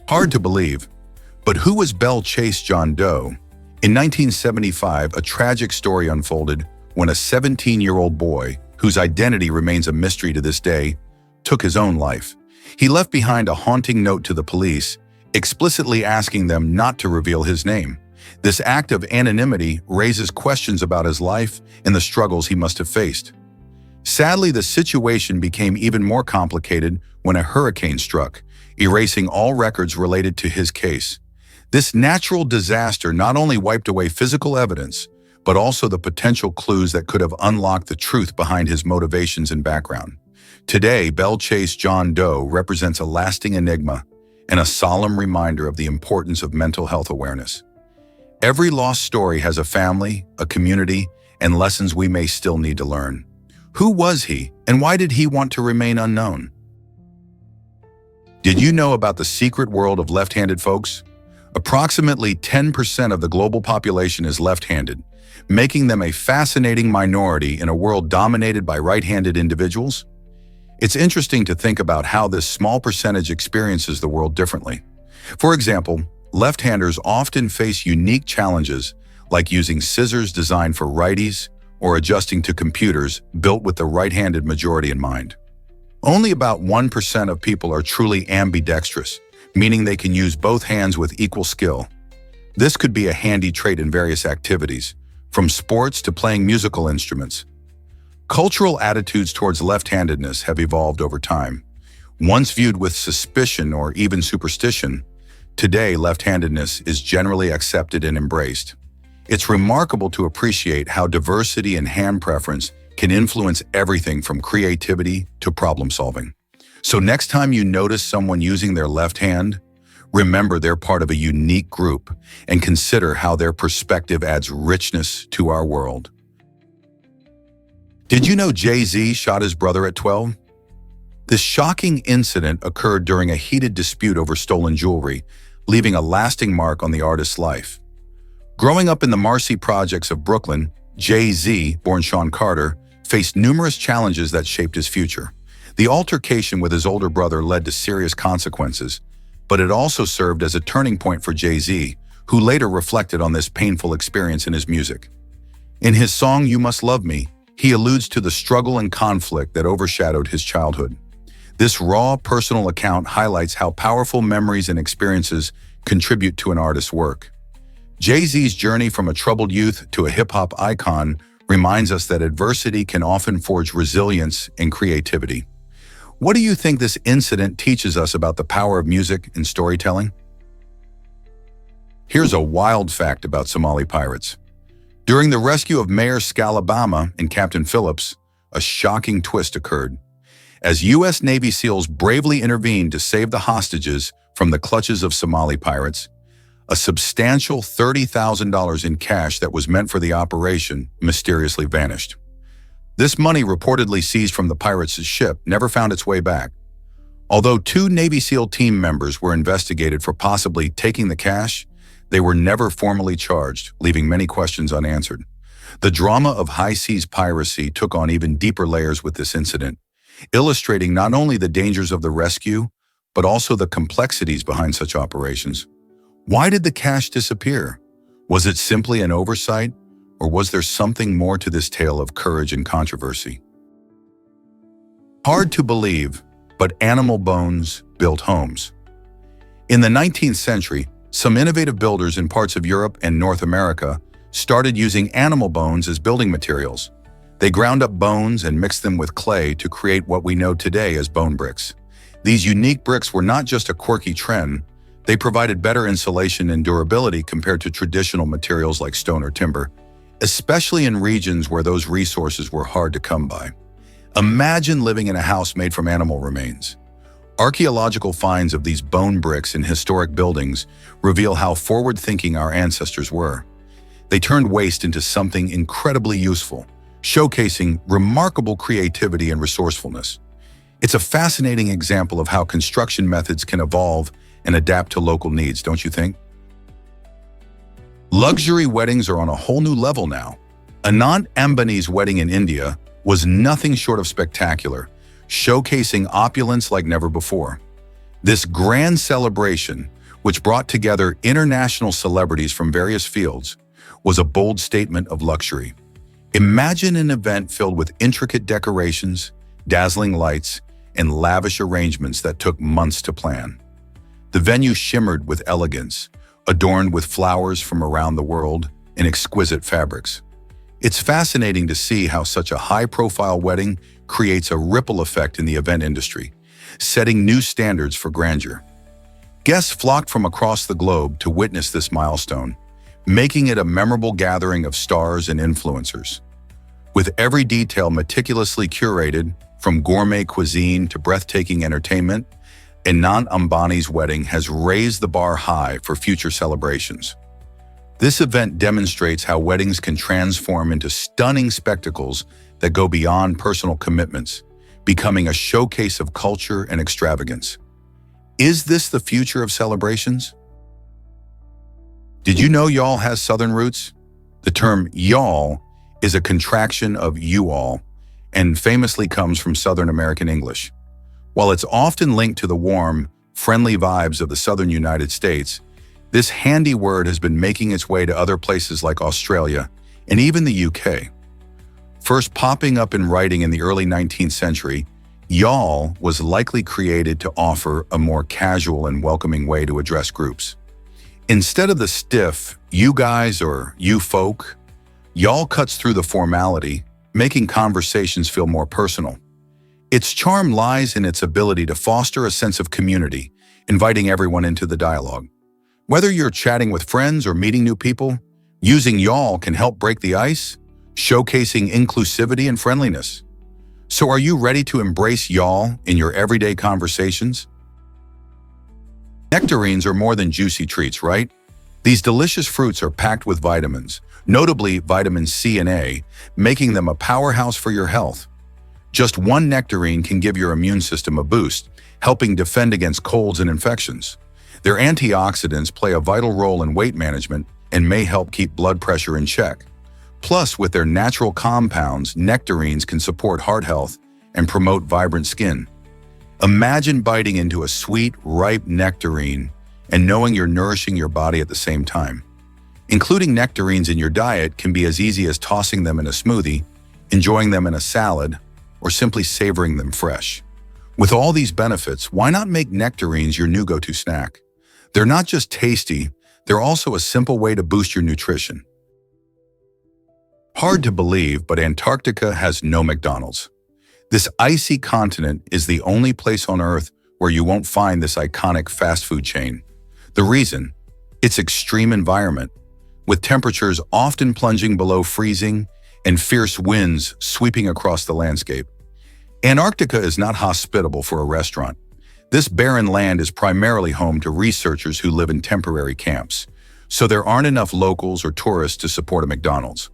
Hard to believe, but who was Belchase John Doe? In 1975, a tragic story unfolded when a 17-year-old boy, whose identity remains a mystery to this day, took his own life. He left behind a haunting note to the police, explicitly asking them not to reveal his name. This act of anonymity raises questions about his life and the struggles he must have faced. Sadly, the situation became even more complicated when a hurricane struck, erasing all records related to his case. This natural disaster not only wiped away physical evidence, but also the potential clues that could have unlocked the truth behind his motivations and background. Today, Belchase John Doe represents a lasting enigma and a solemn reminder of the importance of mental health awareness. Every lost story has a family, a community, and lessons we may still need to learn. Who was he, and why did he want to remain unknown? Did you know about the secret world of left-handed folks? Approximately 10% of the global population is left-handed, making them a fascinating minority in a world dominated by right-handed individuals. It's interesting to think about how this small percentage experiences the world differently. For example, left-handers often face unique challenges like using scissors designed for righties or adjusting to computers built with the right-handed majority in mind. Only about 1% of people are truly ambidextrous, meaning they can use both hands with equal skill. This could be a handy trait in various activities, from sports to playing musical instruments. Cultural attitudes towards left-handedness have evolved over time. Once viewed with suspicion or even superstition, today left-handedness is generally accepted and embraced. It's remarkable to appreciate how diversity and hand preference can influence everything from creativity to problem-solving. So next time you notice someone using their left hand, remember they're part of a unique group and consider how their perspective adds richness to our world. Did you know Jay-Z shot his brother at 12? This shocking incident occurred during a heated dispute over stolen jewelry, leaving a lasting mark on the artist's life. Growing up in the Marcy projects of Brooklyn, Jay-Z, born Sean Carter, faced numerous challenges that shaped his future. The altercation with his older brother led to serious consequences, but it also served as a turning point for Jay-Z, who later reflected on this painful experience in his music. In his song You Must Love Me, he alludes to the struggle and conflict that overshadowed his childhood. This raw, personal account highlights how powerful memories and experiences contribute to an artist's work. Jay-Z's journey from a troubled youth to a hip-hop icon reminds us that adversity can often forge resilience and creativity. What do you think this incident teaches us about the power of music and storytelling? Here's a wild fact about Somali pirates. During the rescue of Mayor Scalabama and Captain Phillips, a shocking twist occurred. As U.S. Navy SEALs bravely intervened to save the hostages from the clutches of Somali pirates, a substantial $30,000 in cash that was meant for the operation mysteriously vanished. This money, reportedly seized from the pirates' ship, never found its way back. Although 2 Navy SEAL team members were investigated for possibly taking the cash, they were never formally charged, leaving many questions unanswered. The drama of high-seas piracy took on even deeper layers with this incident, illustrating not only the dangers of the rescue, but also the complexities behind such operations. Why did the cash disappear? Was it simply an oversight, or was there something more to this tale of courage and controversy? Hard to believe, but animal bones built homes. In the 19th century, some innovative builders in parts of Europe and North America started using animal bones as building materials. They ground up bones and mixed them with clay to create what we know today as bone bricks. These unique bricks were not just a quirky trend, they provided better insulation and durability compared to traditional materials like stone or timber, especially in regions where those resources were hard to come by. Imagine living in a house made from animal remains. Archaeological finds of these bone bricks in historic buildings reveal how forward-thinking our ancestors were. They turned waste into something incredibly useful, showcasing remarkable creativity and resourcefulness. It's a fascinating example of how construction methods can evolve and adapt to local needs, don't you think? Luxury weddings are on a whole new level now. Anand Ambani's wedding in India was nothing short of spectacular, showcasing opulence like never before. This grand celebration, which brought together international celebrities from various fields, was a bold statement of luxury. Imagine an event filled with intricate decorations, dazzling lights, and lavish arrangements that took months to plan. The venue shimmered with elegance, adorned with flowers from around the world and exquisite fabrics. It's fascinating to see how such a high-profile wedding creates a ripple effect in the event industry, setting new standards for grandeur. Guests flocked from across the globe to witness this milestone, making it a memorable gathering of stars and influencers. With every detail meticulously curated, from gourmet cuisine to breathtaking entertainment, Anand Ambani's wedding has raised the bar high for future celebrations. This event demonstrates how weddings can transform into stunning spectacles that go beyond personal commitments, becoming a showcase of culture and extravagance. Is this the future of celebrations? Did you know y'all has Southern roots? The term y'all is a contraction of you all and famously comes from Southern American English. While it's often linked to the warm, friendly vibes of the Southern United States, this handy word has been making its way to other places like Australia and even the UK. First popping up in writing in the early 19th century, y'all was likely created to offer a more casual and welcoming way to address groups. Instead of the stiff, you guys or you folk, y'all cuts through the formality, making conversations feel more personal. Its charm lies in its ability to foster a sense of community, inviting everyone into the dialogue. Whether you're chatting with friends or meeting new people, using y'all can help break the ice, showcasing inclusivity and friendliness. So are you ready to embrace y'all in your everyday conversations? Nectarines are more than juicy treats, right? These delicious fruits are packed with vitamins, notably vitamin C and A, making them a powerhouse for your health. Just one nectarine can give your immune system a boost, helping defend against colds and infections. Their antioxidants play a vital role in weight management and may help keep blood pressure in check. Plus, with their natural compounds, nectarines can support heart health and promote vibrant skin. Imagine biting into a sweet, ripe nectarine and knowing you're nourishing your body at the same time. Including nectarines in your diet can be as easy as tossing them in a smoothie, enjoying them in a salad, or simply savoring them fresh. With all these benefits, why not make nectarines your new go-to snack? They're not just tasty, they're also a simple way to boost your nutrition. Hard to believe, but Antarctica has no McDonald's. This icy continent is the only place on Earth where you won't find this iconic fast food chain. The reason? Its extreme environment, with temperatures often plunging below freezing and fierce winds sweeping across the landscape. Antarctica is not hospitable for a restaurant. This barren land is primarily home to researchers who live in temporary camps, so there aren't enough locals or tourists to support a McDonald's.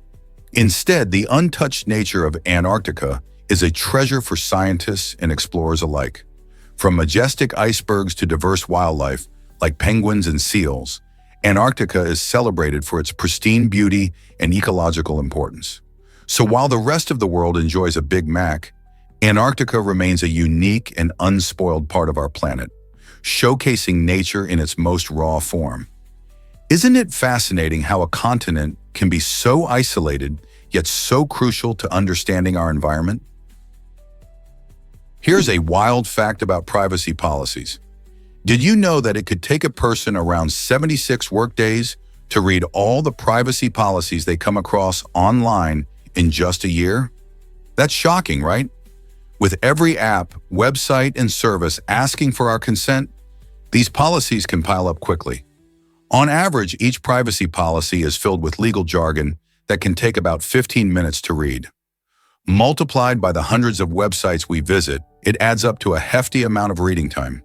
Instead, the untouched nature of Antarctica is a treasure for scientists and explorers alike. From majestic icebergs to diverse wildlife, like penguins and seals, Antarctica is celebrated for its pristine beauty and ecological importance. So while the rest of the world enjoys a Big Mac, Antarctica remains a unique and unspoiled part of our planet, showcasing nature in its most raw form. Isn't it fascinating how a continent can be so isolated, yet so crucial to understanding our environment? Here's a wild fact about privacy policies. Did you know that it could take a person around 76 workdays to read all the privacy policies they come across online in just a year? That's shocking, right? With every app, website, and service asking for our consent, these policies can pile up quickly. On average, each privacy policy is filled with legal jargon that can take about 15 minutes to read. Multiplied by the hundreds of websites we visit, it adds up to a hefty amount of reading time.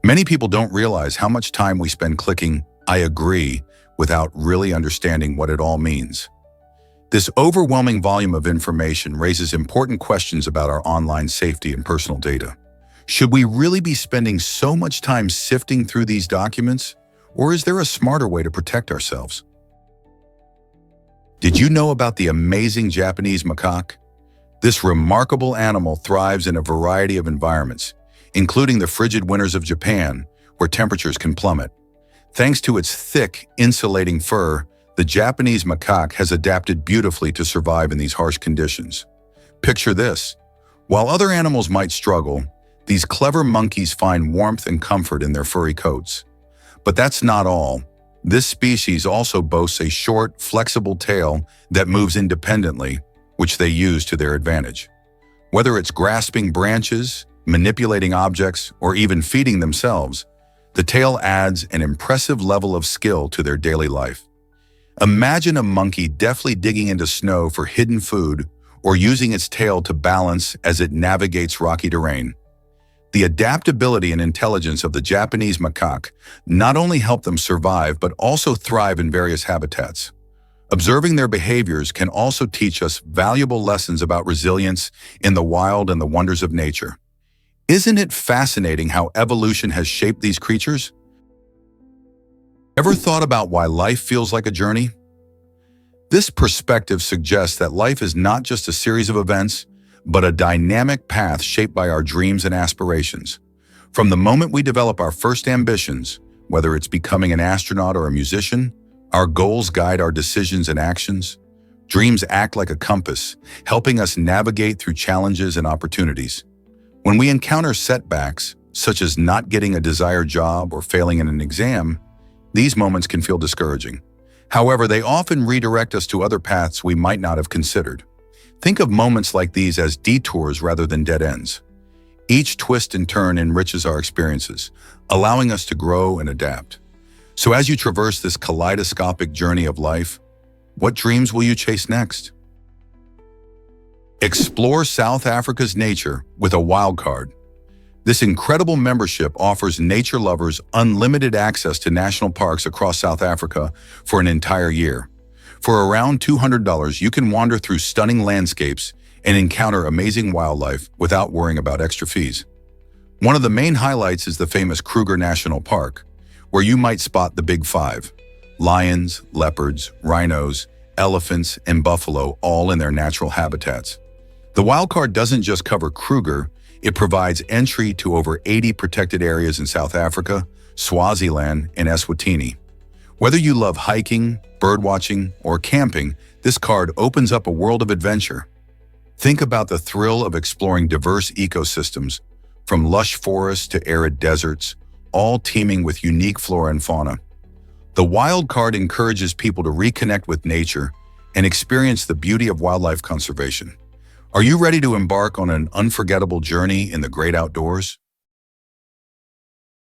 Many people don't realize how much time we spend clicking "I agree" without really understanding what it all means. This overwhelming volume of information raises important questions about our online safety and personal data. Should we really be spending so much time sifting through these documents, or is there a smarter way to protect ourselves? Did you know about the amazing Japanese macaque? This remarkable animal thrives in a variety of environments, including the frigid winters of Japan, where temperatures can plummet. Thanks to its thick, insulating fur, the Japanese macaque has adapted beautifully to survive in these harsh conditions. Picture this. While other animals might struggle, these clever monkeys find warmth and comfort in their furry coats. But that's not all. This species also boasts a short, flexible tail that moves independently, which they use to their advantage. Whether it's grasping branches, manipulating objects, or even feeding themselves, the tail adds an impressive level of skill to their daily life. Imagine a monkey deftly digging into snow for hidden food or using its tail to balance as it navigates rocky terrain. The adaptability and intelligence of the Japanese macaque not only help them survive but also thrive in various habitats. Observing their behaviors can also teach us valuable lessons about resilience in the wild and the wonders of nature. Isn't it fascinating how evolution has shaped these creatures? Ever thought about why life feels like a journey? This perspective suggests that life is not just a series of events, but a dynamic path shaped by our dreams and aspirations. From the moment we develop our first ambitions, whether it's becoming an astronaut or a musician, our goals guide our decisions and actions. Dreams act like a compass, helping us navigate through challenges and opportunities. When we encounter setbacks, such as not getting a desired job or failing in an exam, these moments can feel discouraging. However, they often redirect us to other paths we might not have considered. Think of moments like these as detours rather than dead ends. Each twist and turn enriches our experiences, allowing us to grow and adapt. So as you traverse this kaleidoscopic journey of life, what dreams will you chase next? Explore South Africa's nature with a wild card. This incredible membership offers nature lovers unlimited access to national parks across South Africa for an entire year. For around $200, you can wander through stunning landscapes and encounter amazing wildlife without worrying about extra fees. One of the main highlights is the famous Kruger National Park, where you might spot the Big Five: lions, leopards, rhinos, elephants, and buffalo, all in their natural habitats. The wildcard doesn't just cover Kruger, it provides entry to over 80 protected areas in South Africa, Swaziland, and Eswatini. Whether you love hiking, birdwatching, or camping, this card opens up a world of adventure. Think about the thrill of exploring diverse ecosystems, from lush forests to arid deserts, all teeming with unique flora and fauna. The wild card encourages people to reconnect with nature and experience the beauty of wildlife conservation. Are you ready to embark on an unforgettable journey in the great outdoors?